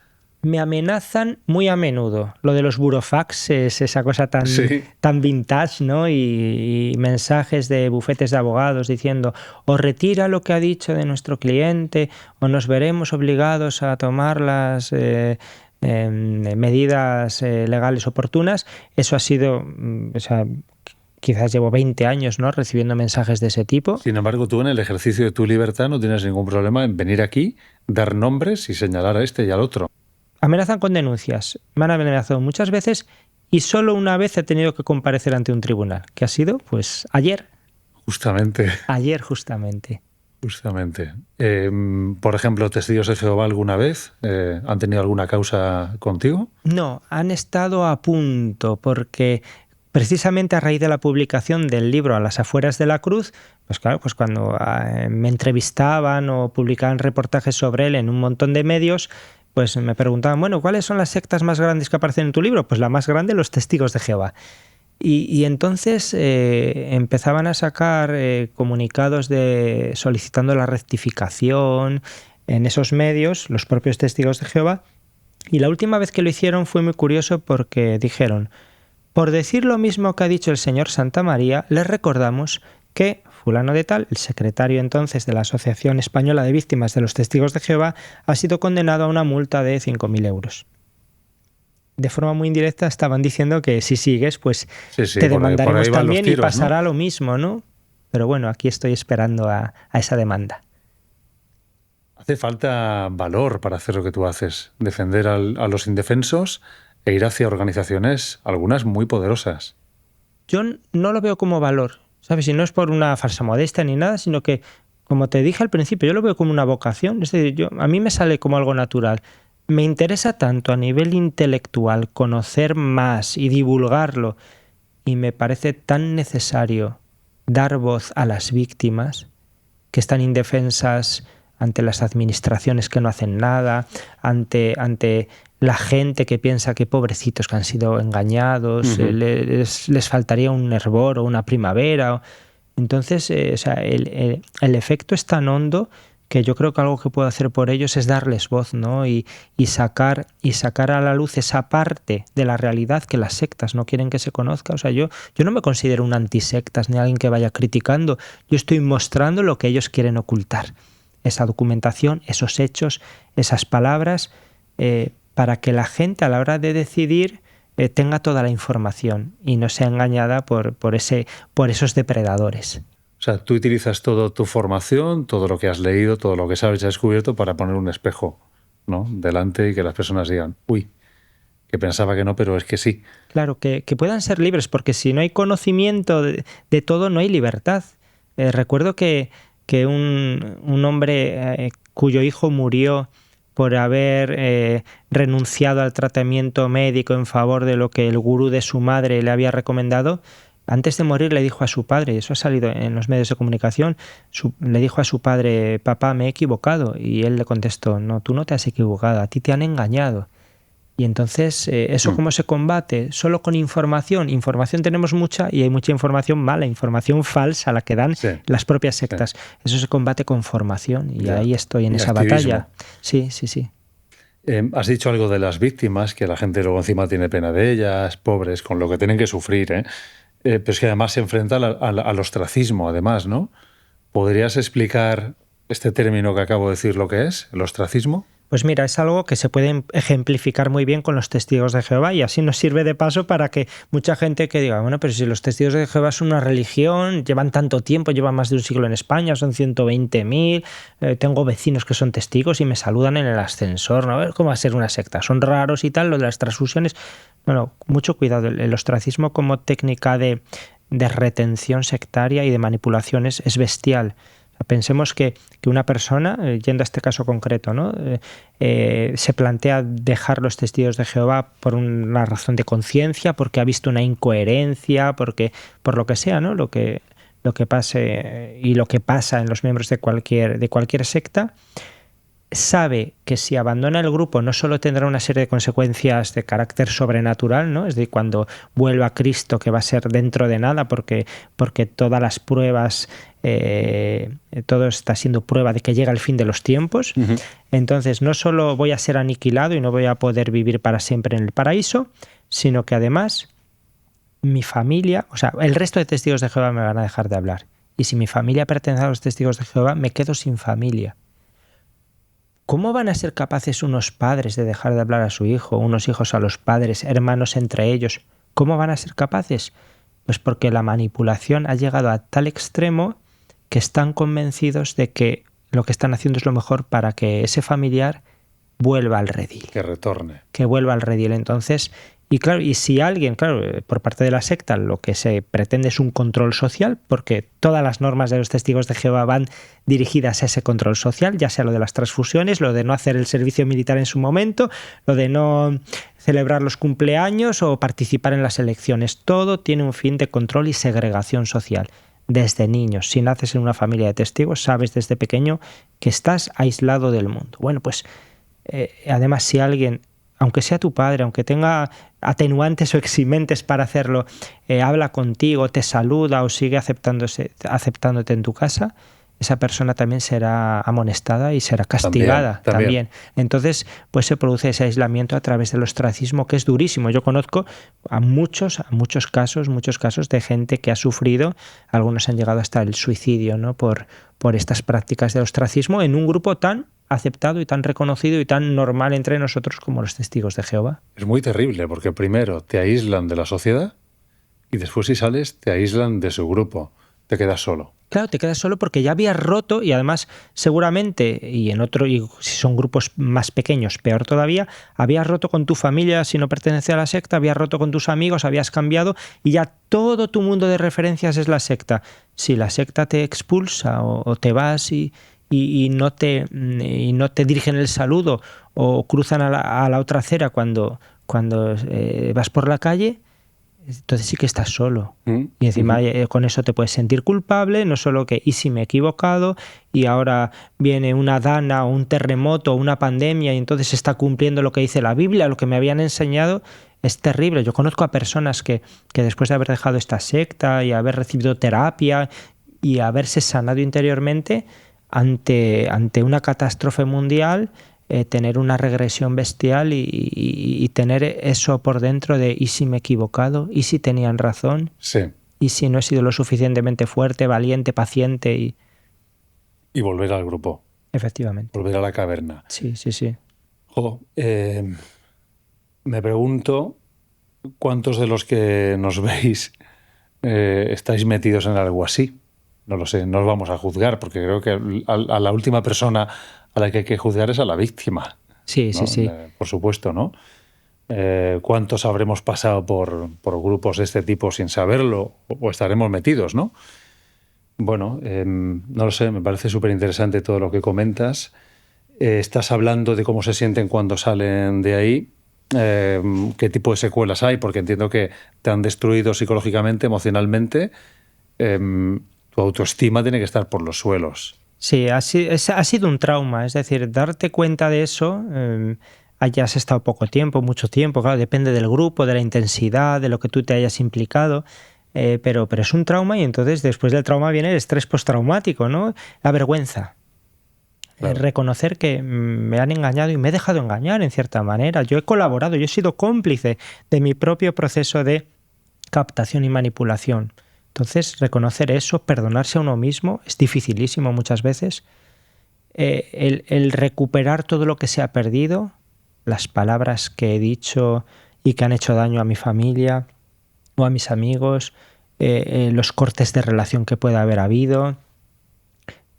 Me amenazan muy a menudo. Lo de los burofax es esa cosa tan vintage, ¿no? Y mensajes de bufetes de abogados diciendo o retira lo que ha dicho de nuestro cliente o nos veremos obligados a tomar las medidas legales oportunas. Eso ha sido... O sea, quizás llevo 20 años, ¿no?, recibiendo mensajes de ese tipo.
Sin embargo, tú en el ejercicio de tu libertad no tienes ningún problema en venir aquí, dar nombres y señalar a este y al otro.
Amenazan con denuncias. Me han amenazado muchas veces y solo una vez he tenido que comparecer ante un tribunal, que ha sido, pues, ayer.
Justamente.
Ayer, justamente.
Justamente. Por ejemplo, ¿testigos de Jehová alguna vez han tenido alguna causa contigo?
No, han estado a punto, porque precisamente a raíz de la publicación del libro A las afueras de la cruz, pues claro, pues cuando me entrevistaban o publicaban reportajes sobre él en un montón de medios, pues me preguntaban, bueno, ¿cuáles son las sectas más grandes que aparecen en tu libro? Pues la más grande, los Testigos de Jehová. Y entonces empezaban a sacar comunicados solicitando la rectificación en esos medios, los propios Testigos de Jehová. Y la última vez que lo hicieron fue muy curioso porque dijeron, por decir lo mismo que ha dicho el señor Santamaría, les recordamos que fulano de tal, el secretario entonces de la Asociación Española de Víctimas de los Testigos de Jehová, ha sido condenado a una multa de 5.000 euros. De forma muy indirecta estaban diciendo que si sigues, pues sí, te demandaremos también tiros, y pasará, ¿no?, lo mismo, ¿no? Pero bueno, aquí estoy esperando a esa demanda.
Hace falta valor para hacer lo que tú haces, defender a los indefensos e ir hacia organizaciones, algunas muy poderosas.
Yo no lo veo como valor, ¿sabes? Y no es por una falsa modestia ni nada, sino que, como te dije al principio, yo lo veo como una vocación. Es decir, a mí me sale como algo natural. Me interesa tanto a nivel intelectual conocer más y divulgarlo, y me parece tan necesario dar voz a las víctimas que están indefensas ante las administraciones que no hacen nada, ante la gente que piensa que pobrecitos que han sido engañados, les faltaría un hervor o una primavera. Entonces, o sea, el efecto es tan hondo que yo creo que algo que puedo hacer por ellos es darles voz, ¿no? Y sacar a la luz esa parte de la realidad que las sectas no quieren que se conozca. O sea, yo no me considero un antisectas ni alguien que vaya criticando. Yo estoy mostrando lo que ellos quieren ocultar. Esa documentación, esos hechos, esas palabras, para que la gente a la hora de decidir tenga toda la información y no sea engañada por esos depredadores.
O sea, tú utilizas toda tu formación, todo lo que has leído, todo lo que sabes y has descubierto para poner un espejo, ¿no?, delante y que las personas digan, uy, que pensaba que no, pero es que sí.
Claro, que puedan ser libres, porque si no hay conocimiento de todo, no hay libertad. Recuerdo que un hombre cuyo hijo murió por haber renunciado al tratamiento médico en favor de lo que el gurú de su madre le había recomendado, antes de morir le dijo a su padre, y eso ha salido en los medios de comunicación, le dijo a su padre, papá, me he equivocado. Y él le contestó, no, tú no te has equivocado, a ti te han engañado. Y entonces, ¿eso cómo se combate? Solo con información. Información tenemos mucha y hay mucha información mala, información falsa, la que dan las propias sectas. Eso se combate con formación y ahí estoy en esa batalla. Sí.
Has dicho algo de las víctimas, que la gente luego encima tiene pena de ellas, pobres, con lo que tienen que sufrir, ¿eh? Pero es que además se enfrenta al ostracismo, además, ¿no? ¿Podrías explicar este término que acabo de decir lo que es, el ostracismo?
Pues mira, es algo que se puede ejemplificar muy bien con los testigos de Jehová y así nos sirve de paso para que mucha gente que diga, bueno, pero si los testigos de Jehová son una religión, llevan tanto tiempo, llevan más de un siglo en España, son 120.000, tengo vecinos que son testigos y me saludan en el ascensor, ¿no? A ver, ¿cómo va a ser una secta? Son raros y tal, lo de las transfusiones. Bueno, mucho cuidado, el ostracismo como técnica de retención sectaria y de manipulación es bestial. Pensemos que una persona, yendo a este caso concreto, ¿no? Se plantea dejar los testigos de Jehová por una razón de conciencia, porque ha visto una incoherencia, porque por lo que sea, ¿no? Lo que pase y lo que pasa en los miembros de cualquier secta, sabe que si abandona el grupo no solo tendrá una serie de consecuencias de carácter sobrenatural, ¿no? Es decir, cuando vuelva a Cristo, que va a ser dentro de nada, porque todas las pruebas, todo está siendo prueba de que llega el fin de los tiempos. Uh-huh. Entonces, no solo voy a ser aniquilado y no voy a poder vivir para siempre en el paraíso, sino que además mi familia, o sea, el resto de testigos de Jehová me van a dejar de hablar. Y si mi familia pertenece a los testigos de Jehová, me quedo sin familia. ¿Cómo van a ser capaces unos padres de dejar de hablar a su hijo, unos hijos a los padres, hermanos entre ellos? ¿Cómo van a ser capaces? Pues porque la manipulación ha llegado a tal extremo que están convencidos de que lo que están haciendo es lo mejor para que ese familiar vuelva al redil.
Que retorne.
Que vuelva al redil. Entonces, y claro, y si alguien, claro, por parte de la secta lo que se pretende es un control social, porque todas las normas de los testigos de Jehová van dirigidas a ese control social, ya sea lo de las transfusiones, lo de no hacer el servicio militar en su momento, lo de no celebrar los cumpleaños o participar en las elecciones. Todo tiene un fin de control y segregación social. Desde niños, si naces en una familia de testigos, sabes desde pequeño que estás aislado del mundo. Bueno, pues además si alguien, aunque sea tu padre, aunque tenga atenuantes o eximentes para hacerlo, habla contigo, te saluda o sigue aceptándote en tu casa, esa persona también será amonestada y será castigada también. Entonces, pues se produce ese aislamiento a través del ostracismo, que es durísimo. Yo conozco a muchos casos de gente que ha sufrido, algunos han llegado hasta el suicidio, ¿no? por estas prácticas de ostracismo en un grupo tan aceptado y tan reconocido y tan normal entre nosotros como los testigos de Jehová.
Es muy terrible porque primero te aíslan de la sociedad y después si sales te aíslan de su grupo, te quedas solo.
Claro, te quedas solo porque ya habías roto y además seguramente, y si son grupos más pequeños, peor todavía, habías roto con tu familia si no pertenece a la secta, habías roto con tus amigos, habías cambiado y ya todo tu mundo de referencias es la secta. Si la secta te expulsa o te vas y no te dirigen el saludo o cruzan a la otra acera cuando vas por la calle, entonces sí que estás solo. Y encima con eso te puedes sentir culpable, no solo que ¿y si me he equivocado? Y ahora viene una dana o un terremoto o una pandemia y entonces está cumpliendo lo que dice la Biblia, lo que me habían enseñado. Es terrible. Yo conozco a personas que después de haber dejado esta secta y haber recibido terapia y haberse sanado interiormente, ante una catástrofe mundial, tener una regresión bestial y tener eso por dentro de ¿y si me he equivocado? ¿Y si tenían razón?
Sí.
¿Y si no he sido lo suficientemente fuerte, valiente, paciente?
Y volver al grupo.
Efectivamente.
Volver a la caverna.
Sí.
Me pregunto cuántos de los que nos veis estáis metidos en algo así. No lo sé, no os vamos a juzgar, porque creo que a la última persona a la que hay que juzgar es a la víctima.
Sí,
¿no?
sí.
Por supuesto, ¿no? ¿Cuántos habremos pasado por grupos de este tipo sin saberlo o estaremos metidos, ¿no? Bueno, no lo sé, me parece súper interesante todo lo que comentas. Estás hablando de cómo se sienten cuando salen de ahí. ¿Qué tipo de secuelas hay? Porque entiendo que te han destruido psicológicamente, emocionalmente. Tu autoestima tiene que estar por los suelos.
Sí, ha sido un trauma. Es decir, darte cuenta de eso, hayas estado poco tiempo, mucho tiempo, claro, depende del grupo, de la intensidad, de lo que tú te hayas implicado, pero es un trauma y entonces después del trauma viene el estrés postraumático, ¿no? La vergüenza.
Claro.
Reconocer que me han engañado y me he dejado engañar en cierta manera. Yo he colaborado, yo he sido cómplice de mi propio proceso de captación y manipulación. Entonces, reconocer eso, perdonarse a uno mismo, es dificilísimo muchas veces. El recuperar todo lo que se ha perdido, las palabras que he dicho y que han hecho daño a mi familia o a mis amigos, los cortes de relación que pueda haber habido,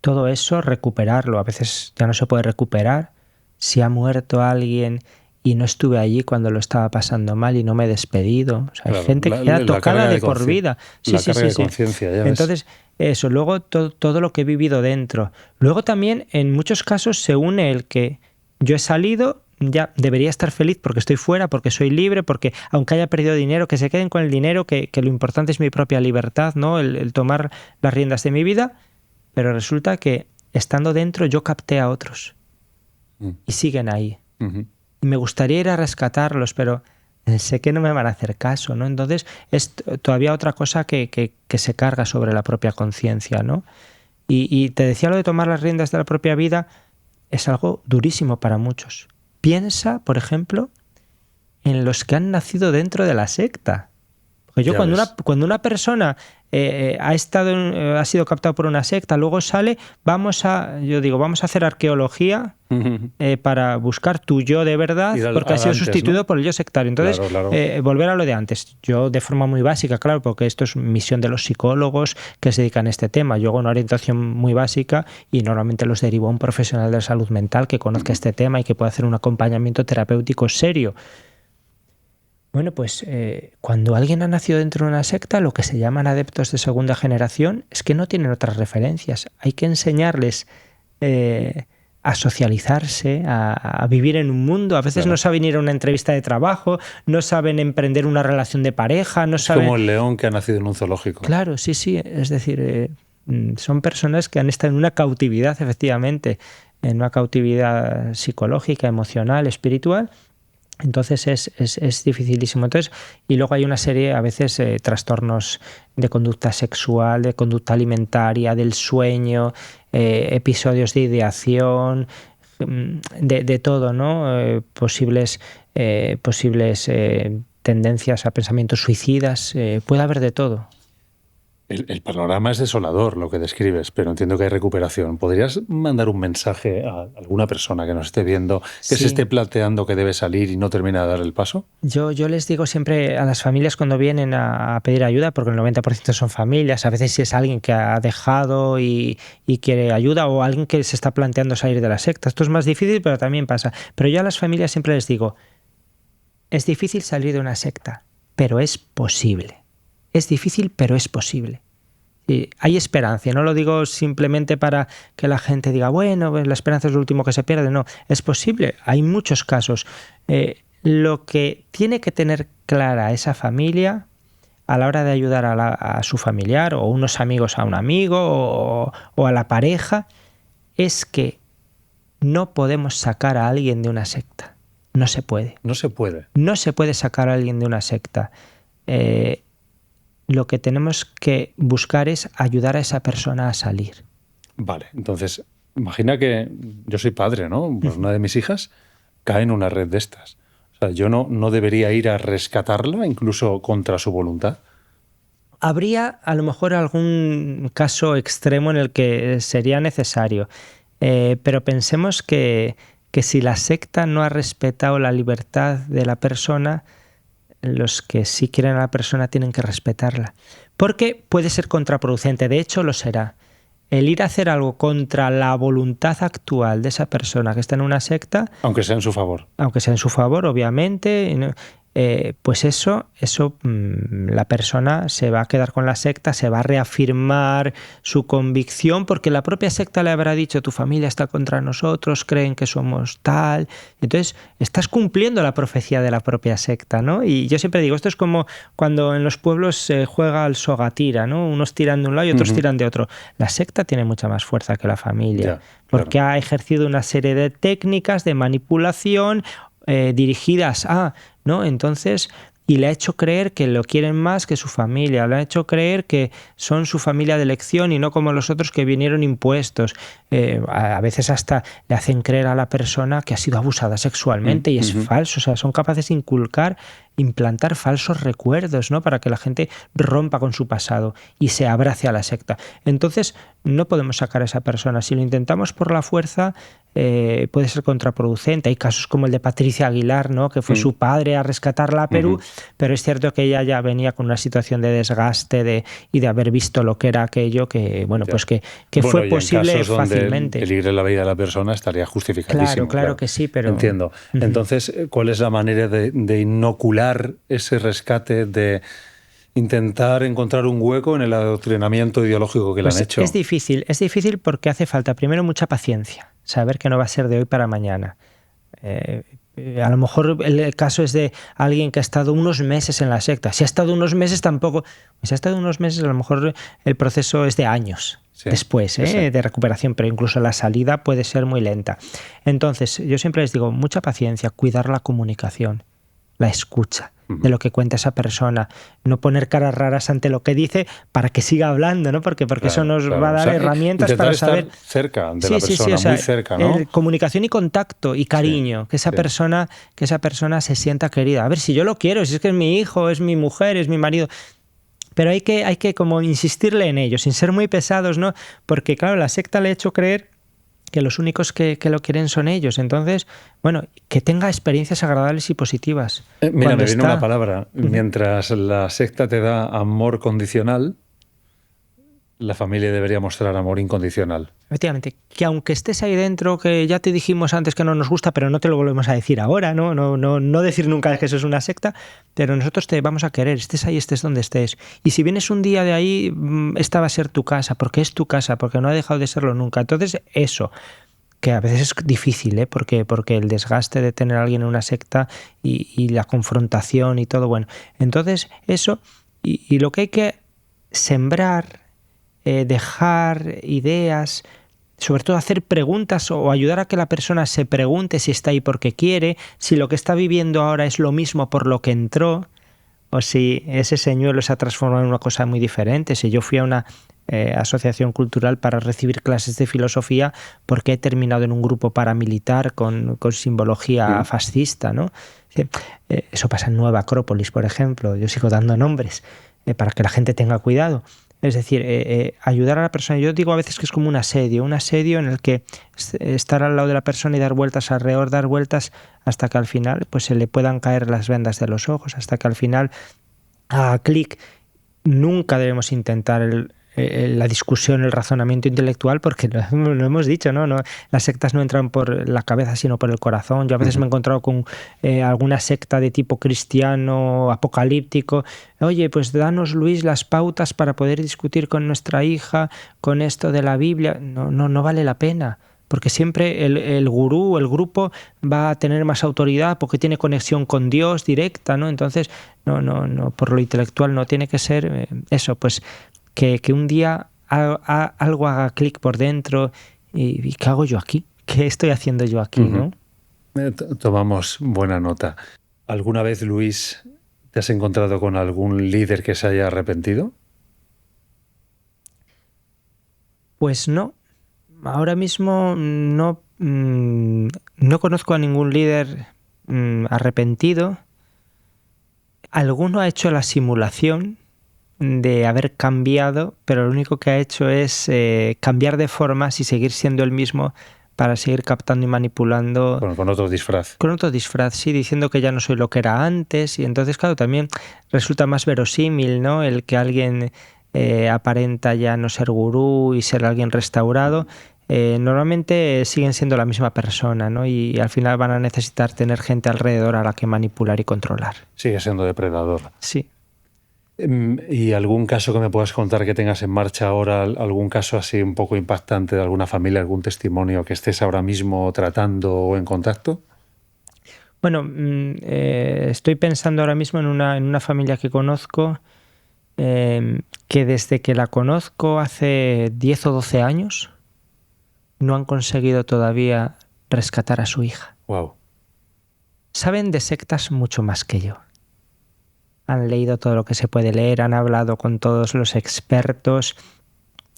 todo eso, recuperarlo. A veces ya no se puede recuperar. Si ha muerto alguien y no estuve allí cuando lo estaba pasando mal y no me he despedido. O sea, hay
Claro,
gente que queda tocada de por vida.
Sí, la carga de conciencia, ya ves.
Entonces, eso, luego todo lo que he vivido dentro. Luego también, en muchos casos, se une el que yo he salido, ya debería estar feliz porque estoy fuera, porque soy libre, porque aunque haya perdido dinero, que se queden con el dinero, que lo importante es mi propia libertad, ¿no? El tomar las riendas de mi vida. Pero resulta que, estando dentro, yo capté a otros. Y siguen ahí. Y me gustaría ir a rescatarlos, pero sé que no me van a hacer caso, ¿no? Entonces, es todavía otra cosa que se carga sobre la propia conciencia, ¿no? Y te decía lo de tomar las riendas de la propia vida, es algo durísimo para muchos. Piensa, por ejemplo, en los que han nacido dentro de la secta. Porque yo, cuando una persona ha sido captado por una secta, luego sale, vamos a hacer arqueología para buscar tu yo de verdad, porque ha sido sustituido, ¿no?, por el yo sectario. Entonces, claro. Volver a lo de antes. Yo, de forma muy básica, claro, porque esto es misión de los psicólogos que se dedican a este tema. Yo hago una orientación muy básica y normalmente los derivo a un profesional de la salud mental que conozca este tema y que pueda hacer un acompañamiento terapéutico serio. Bueno, pues cuando alguien ha nacido dentro de una secta, lo que se llaman adeptos de segunda generación es que no tienen otras referencias. Hay que enseñarles a socializarse, a vivir en un mundo. A veces no saben ir a una entrevista de trabajo, no saben emprender una relación de pareja, no saben...
como el león que ha nacido en un zoológico.
Claro, sí. Es decir, son personas que han estado en una cautividad, efectivamente, en una cautividad psicológica, emocional, espiritual. Entonces es dificilísimo. Entonces, y luego hay una serie, a veces, trastornos de conducta sexual, de conducta alimentaria, del sueño, episodios de ideación, de todo, ¿no? Posibles tendencias a pensamientos suicidas. Puede haber de todo.
El panorama es desolador, lo que describes, pero entiendo que hay recuperación. ¿Podrías mandar un mensaje a alguna persona que nos esté viendo, que se esté planteando que debe salir y no termina de dar el paso?
Yo les digo siempre a las familias cuando vienen a pedir ayuda, porque el 90% son familias, a veces si es alguien que ha dejado y quiere ayuda, o alguien que se está planteando salir de la secta. Esto es más difícil, pero también pasa. Pero yo a las familias siempre les digo, es difícil salir de una secta, pero es posible. Es difícil, pero es posible. Y hay esperanza. No lo digo simplemente para que la gente diga, bueno, la esperanza es lo último que se pierde. No, es posible. Hay muchos casos. Lo que tiene que tener clara esa familia a la hora de ayudar a su familiar o unos amigos a un amigo o a la pareja es que no podemos sacar a alguien de una secta. No se puede.
No se puede.
No se puede sacar a alguien de una secta. Lo que tenemos que buscar es ayudar a esa persona a salir.
Vale, entonces, imagina que yo soy padre, ¿no? Pues una de mis hijas cae en una red de estas. O sea, yo no debería ir a rescatarla, incluso contra su voluntad.
Habría a lo mejor algún caso extremo en el que sería necesario, pero pensemos que si la secta no ha respetado la libertad de la persona, los que sí quieren a la persona tienen que respetarla. Porque puede ser contraproducente, de hecho lo será. El ir a hacer algo contra la voluntad actual de esa persona que está en una secta...
Aunque sea en su favor.
Aunque sea en su favor, obviamente... pues eso la persona se va a quedar con la secta, se va a reafirmar su convicción porque la propia secta le habrá dicho tu familia está contra nosotros, creen que somos tal. Entonces estás cumpliendo la profecía de la propia secta, ¿no? Y yo siempre digo, esto es como cuando en los pueblos se juega al sogatira, ¿no? Unos tiran de un lado y otros tiran de otro. La secta tiene mucha más fuerza que la familia, porque ha ejercido una serie de técnicas de manipulación dirigidas a... ¿no? Entonces, y le ha hecho creer que lo quieren más que su familia, le ha hecho creer que son su familia de elección y no como los otros que vinieron impuestos. A veces hasta le hacen creer a la persona que ha sido abusada sexualmente y es falso. O sea, son capaces de implantar falsos recuerdos, ¿no? Para que la gente rompa con su pasado y se abrace a la secta. Entonces, no podemos sacar a esa persona. Si lo intentamos por la fuerza, puede ser contraproducente. Hay casos como el de Patricia Aguilar, ¿no? Que fue su padre a rescatarla a Perú, pero es cierto que ella ya venía con una situación de desgaste y de haber visto lo que era aquello, que bueno, pues que fue posible fácilmente.
Peligre la vida de la persona estaría justificadísimo.
Claro que sí, pero...
Entiendo. Entonces, ¿cuál es la manera de inocular ese rescate, de intentar encontrar un hueco en el adoctrinamiento ideológico que le han hecho?
Es difícil porque hace falta primero mucha paciencia, saber que no va a ser de hoy para mañana. A lo mejor el caso es de alguien que ha estado unos meses en la secta. Si ha estado unos meses tampoco... Si ha estado unos meses, a lo mejor el proceso es de años después de recuperación, pero incluso la salida puede ser muy lenta. Entonces, yo siempre les digo, mucha paciencia, cuidar la comunicación, la escucha de lo que cuenta esa persona, no poner caras raras ante lo que dice para que siga hablando, ¿no? Porque eso nos va a dar herramientas para saber...
Estar cerca de la persona, muy cerca, ¿no?
Comunicación y contacto y cariño, que esa persona se sienta querida. A ver, si yo lo quiero, si es que es mi hijo, es mi mujer, es mi marido... Pero hay que como insistirle en ello, sin ser muy pesados, ¿no? Porque, claro, la secta le ha hecho creer que los únicos que lo quieren son ellos. Entonces, bueno, que tenga experiencias agradables y positivas.
Mira, me viene una palabra. Mientras la secta te da amor condicional, la familia debería mostrar amor incondicional.
Efectivamente, que aunque estés ahí dentro, que ya te dijimos antes que no nos gusta, pero no te lo volvemos a decir ahora, no decir nunca que eso es una secta, pero nosotros te vamos a querer, estés ahí, estés donde estés. Y si vienes un día de ahí, esta va a ser tu casa, porque es tu casa, porque no ha dejado de serlo nunca. Entonces, eso, que a veces es difícil, porque el desgaste de tener a alguien en una secta y la confrontación y todo, bueno. Entonces, eso, y lo que hay que sembrar, dejar ideas, sobre todo hacer preguntas o ayudar a que la persona se pregunte si está ahí porque quiere, si lo que está viviendo ahora es lo mismo por lo que entró, o si ese señuelo se ha transformado en una cosa muy diferente. Si yo fui a una asociación cultural para recibir clases de filosofía porque he terminado en un grupo paramilitar con simbología fascista, ¿no? Eso pasa en Nueva Acrópolis, por ejemplo. Yo sigo dando nombres para que la gente tenga cuidado. Es decir, ayudar a la persona. Yo digo a veces que es como un asedio en el que estar al lado de la persona y dar vueltas alrededor, dar vueltas hasta que al final pues se le puedan caer las vendas de los ojos, hasta que al final haga clic. Nunca debemos intentar la discusión, el razonamiento intelectual, porque lo hemos dicho, ¿no? Las sectas no entran por la cabeza, sino por el corazón. Yo a veces me he encontrado con alguna secta de tipo cristiano, apocalíptico. Oye, pues danos, Luis, las pautas para poder discutir con nuestra hija, con esto de la Biblia. No vale la pena. Porque siempre el gurú, el grupo, va a tener más autoridad porque tiene conexión con Dios directa, ¿no? Entonces, no, por lo intelectual no tiene que ser eso, pues que un día algo haga clic por dentro y ¿qué hago yo aquí? ¿Qué estoy haciendo yo aquí, no?
Tomamos buena nota. ¿Alguna vez, Luis, te has encontrado con algún líder que se haya arrepentido?
Pues no. Ahora mismo no conozco a ningún líder arrepentido. Alguno ha hecho la simulación de haber cambiado, pero lo único que ha hecho es cambiar de formas y seguir siendo el mismo para seguir captando y manipulando.
Bueno, con otro disfraz.
Con otro disfraz, sí, diciendo que ya no soy lo que era antes. Y entonces, claro, también resulta más verosímil, ¿no? El que alguien aparenta ya no ser gurú y ser alguien restaurado. Normalmente siguen siendo la misma persona, ¿no? Y al final van a necesitar tener gente alrededor a la que manipular y controlar.
Sigue siendo depredador.
Sí.
¿Y algún caso que me puedas contar que tengas en marcha ahora? ¿Algún caso así un poco impactante de alguna familia, algún testimonio que estés ahora mismo tratando o en contacto?
Bueno, estoy pensando ahora mismo en una familia que conozco, que desde que la conozco hace 10 o 12 años no han conseguido todavía rescatar a su hija.
Wow.
Saben de sectas mucho más que yo. han leído todo lo que se puede leer, han hablado con todos los expertos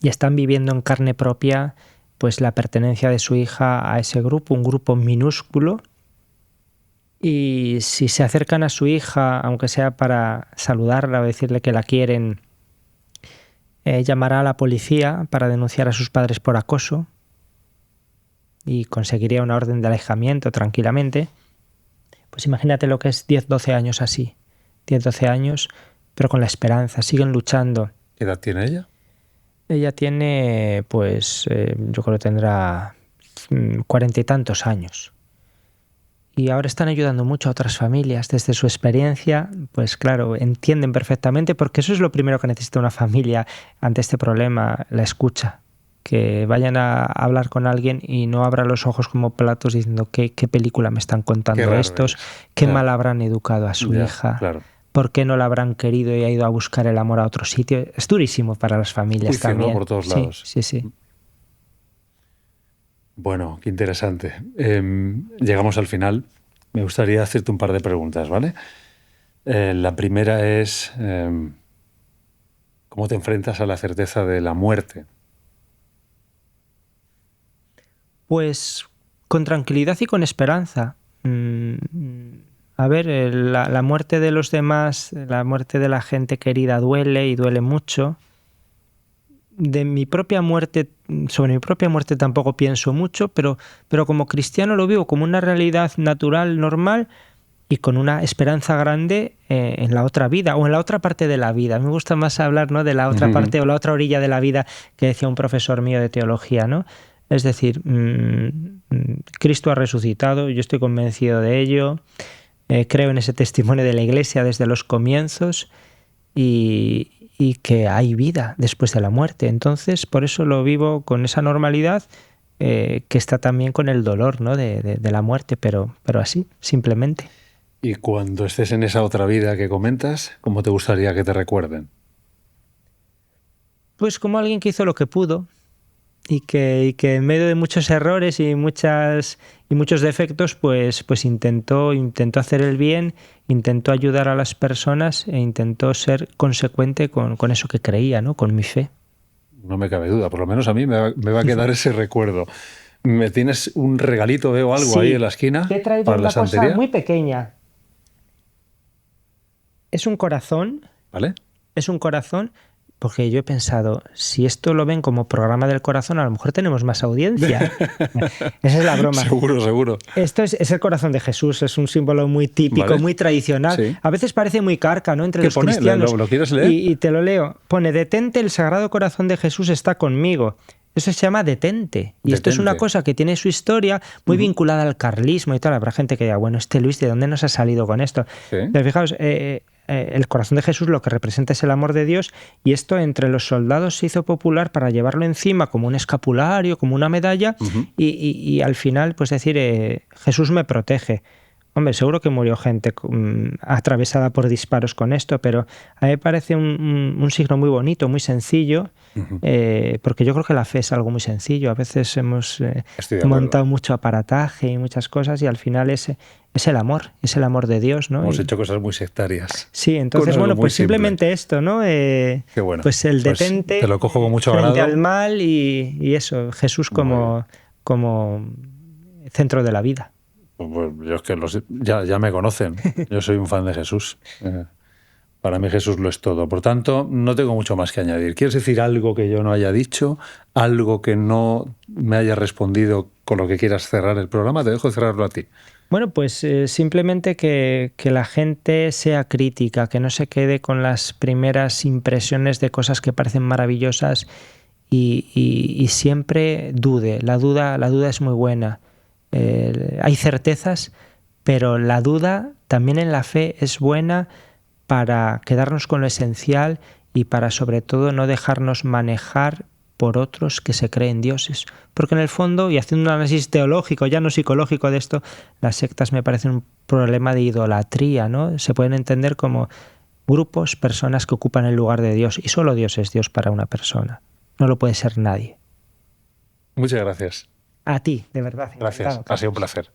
y están viviendo en carne propia pues la pertenencia de su hija a ese grupo, un grupo minúsculo. Y si se acercan a su hija, aunque sea para saludarla o decirle que la quieren, llamará a la policía para denunciar a sus padres por acoso y conseguiría una orden de alejamiento tranquilamente. Pues imagínate lo que es 10-12 años así. 10-12 años, pero con la esperanza, siguen luchando.
¿Qué edad tiene ella?
Ella tiene, pues, yo creo que tendrá 40 y tantos años. Y ahora están ayudando mucho a otras familias. Desde su experiencia, pues claro, entienden perfectamente, porque eso es lo primero que necesita una familia ante este problema, la escucha. Que vayan a hablar con alguien y no abran los ojos como platos diciendo qué película me están contando estos, qué mal habrán educado a su hija,
claro.
por qué no la habrán querido y ha ido a buscar el amor a otro sitio. Es durísimo para las familias
Juicio,
también.
¿no? Por todos lados.
Sí.
Bueno, qué interesante. Llegamos al final. Me gustaría hacerte un par de preguntas, ¿vale? La primera es, ¿cómo te enfrentas a la certeza de la muerte?
Pues con tranquilidad y con esperanza. A ver, la muerte de los demás, la muerte de la gente querida duele y duele mucho. De mi propia muerte, sobre mi propia muerte tampoco pienso mucho, pero como cristiano lo vivo como una realidad natural, normal y con una esperanza grande en la otra vida o en la otra parte de la vida. Me gusta más hablar, ¿no?, de la otra parte o la otra orilla de la vida que decía un profesor mío de teología, ¿no? Es decir, Cristo ha resucitado, yo estoy convencido de ello, creo en ese testimonio de la Iglesia desde los comienzos y que hay vida después de la muerte. Entonces, por eso lo vivo con esa normalidad que está también con el dolor, ¿no?, de la muerte, pero así, simplemente.
Y cuando estés en esa otra vida que comentas, ¿cómo te gustaría que te recuerden?
Pues como alguien que hizo lo que pudo y que en medio de muchos errores y muchos defectos, pues intentó hacer el bien, intentó ayudar a las personas e intentó ser consecuente con eso que creía, ¿no?, con mi fe.
No me cabe duda, por lo menos a mí me va a quedar ese recuerdo. ¿Me tienes un regalito, veo algo ahí en la esquina?
Te he traído
para
una
la santería.
cosa muy pequeña. Es un corazón.
¿Vale?
Es un corazón, porque yo he pensado, si esto lo ven como programa del corazón, a lo mejor tenemos más audiencia. Esa es la broma.
Seguro.
Esto es el corazón de Jesús, es un símbolo muy típico,
¿Vale?
muy tradicional.
Sí.
A veces parece muy carca, ¿no?, entre
¿Qué
los
pone?
cristianos.
¿Lo quieres leer?
Y te lo leo. Pone, detente, el Sagrado Corazón de Jesús está conmigo. Eso se llama detente. Y esto es una cosa que tiene su historia muy vinculada al carlismo y tal. Habrá gente que diga, bueno, Luis, ¿de dónde nos ha salido con esto?
Sí.
Pero fijaos, el corazón de Jesús lo que representa es el amor de Dios, y esto entre los soldados se hizo popular para llevarlo encima como un escapulario, como una medalla, y al final, pues decir, Jesús me protege. Hombre, seguro que murió gente atravesada por disparos con esto, pero a mí me parece un signo muy bonito, muy sencillo, porque yo creo que la fe es algo muy sencillo. A veces hemos montado mucho aparataje y muchas cosas, y al final es el amor de Dios, ¿no?
Hemos hecho cosas muy sectarias.
Sí, entonces, bueno, pues simplemente esto, ¿no?
Qué bueno.
Pues el detente,
te lo cojo con mucho
frente
agrado.
al mal y eso, Jesús como centro de la vida.
Pues yo es que ya me conocen. Yo soy un fan de Jesús. Para mí Jesús lo es todo. Por tanto, no tengo mucho más que añadir. ¿Quieres decir algo que yo no haya dicho? ¿Algo que no me haya respondido con lo que quieras cerrar el programa? Te dejo cerrarlo a ti.
Bueno, pues simplemente que la gente sea crítica, que no se quede con las primeras impresiones de cosas que parecen maravillosas y siempre dude. La duda es muy buena. Hay certezas, pero la duda también en la fe es buena para quedarnos con lo esencial y para sobre todo no dejarnos manejar por otros que se creen dioses. Porque en el fondo, y haciendo un análisis teológico, ya no psicológico de esto, las sectas me parecen un problema de idolatría, ¿no? Se pueden entender como grupos, personas que ocupan el lugar de Dios, y solo Dios es Dios para una persona. No lo puede ser nadie.
Muchas gracias.
A ti, de verdad.
Gracias, ha sido un placer.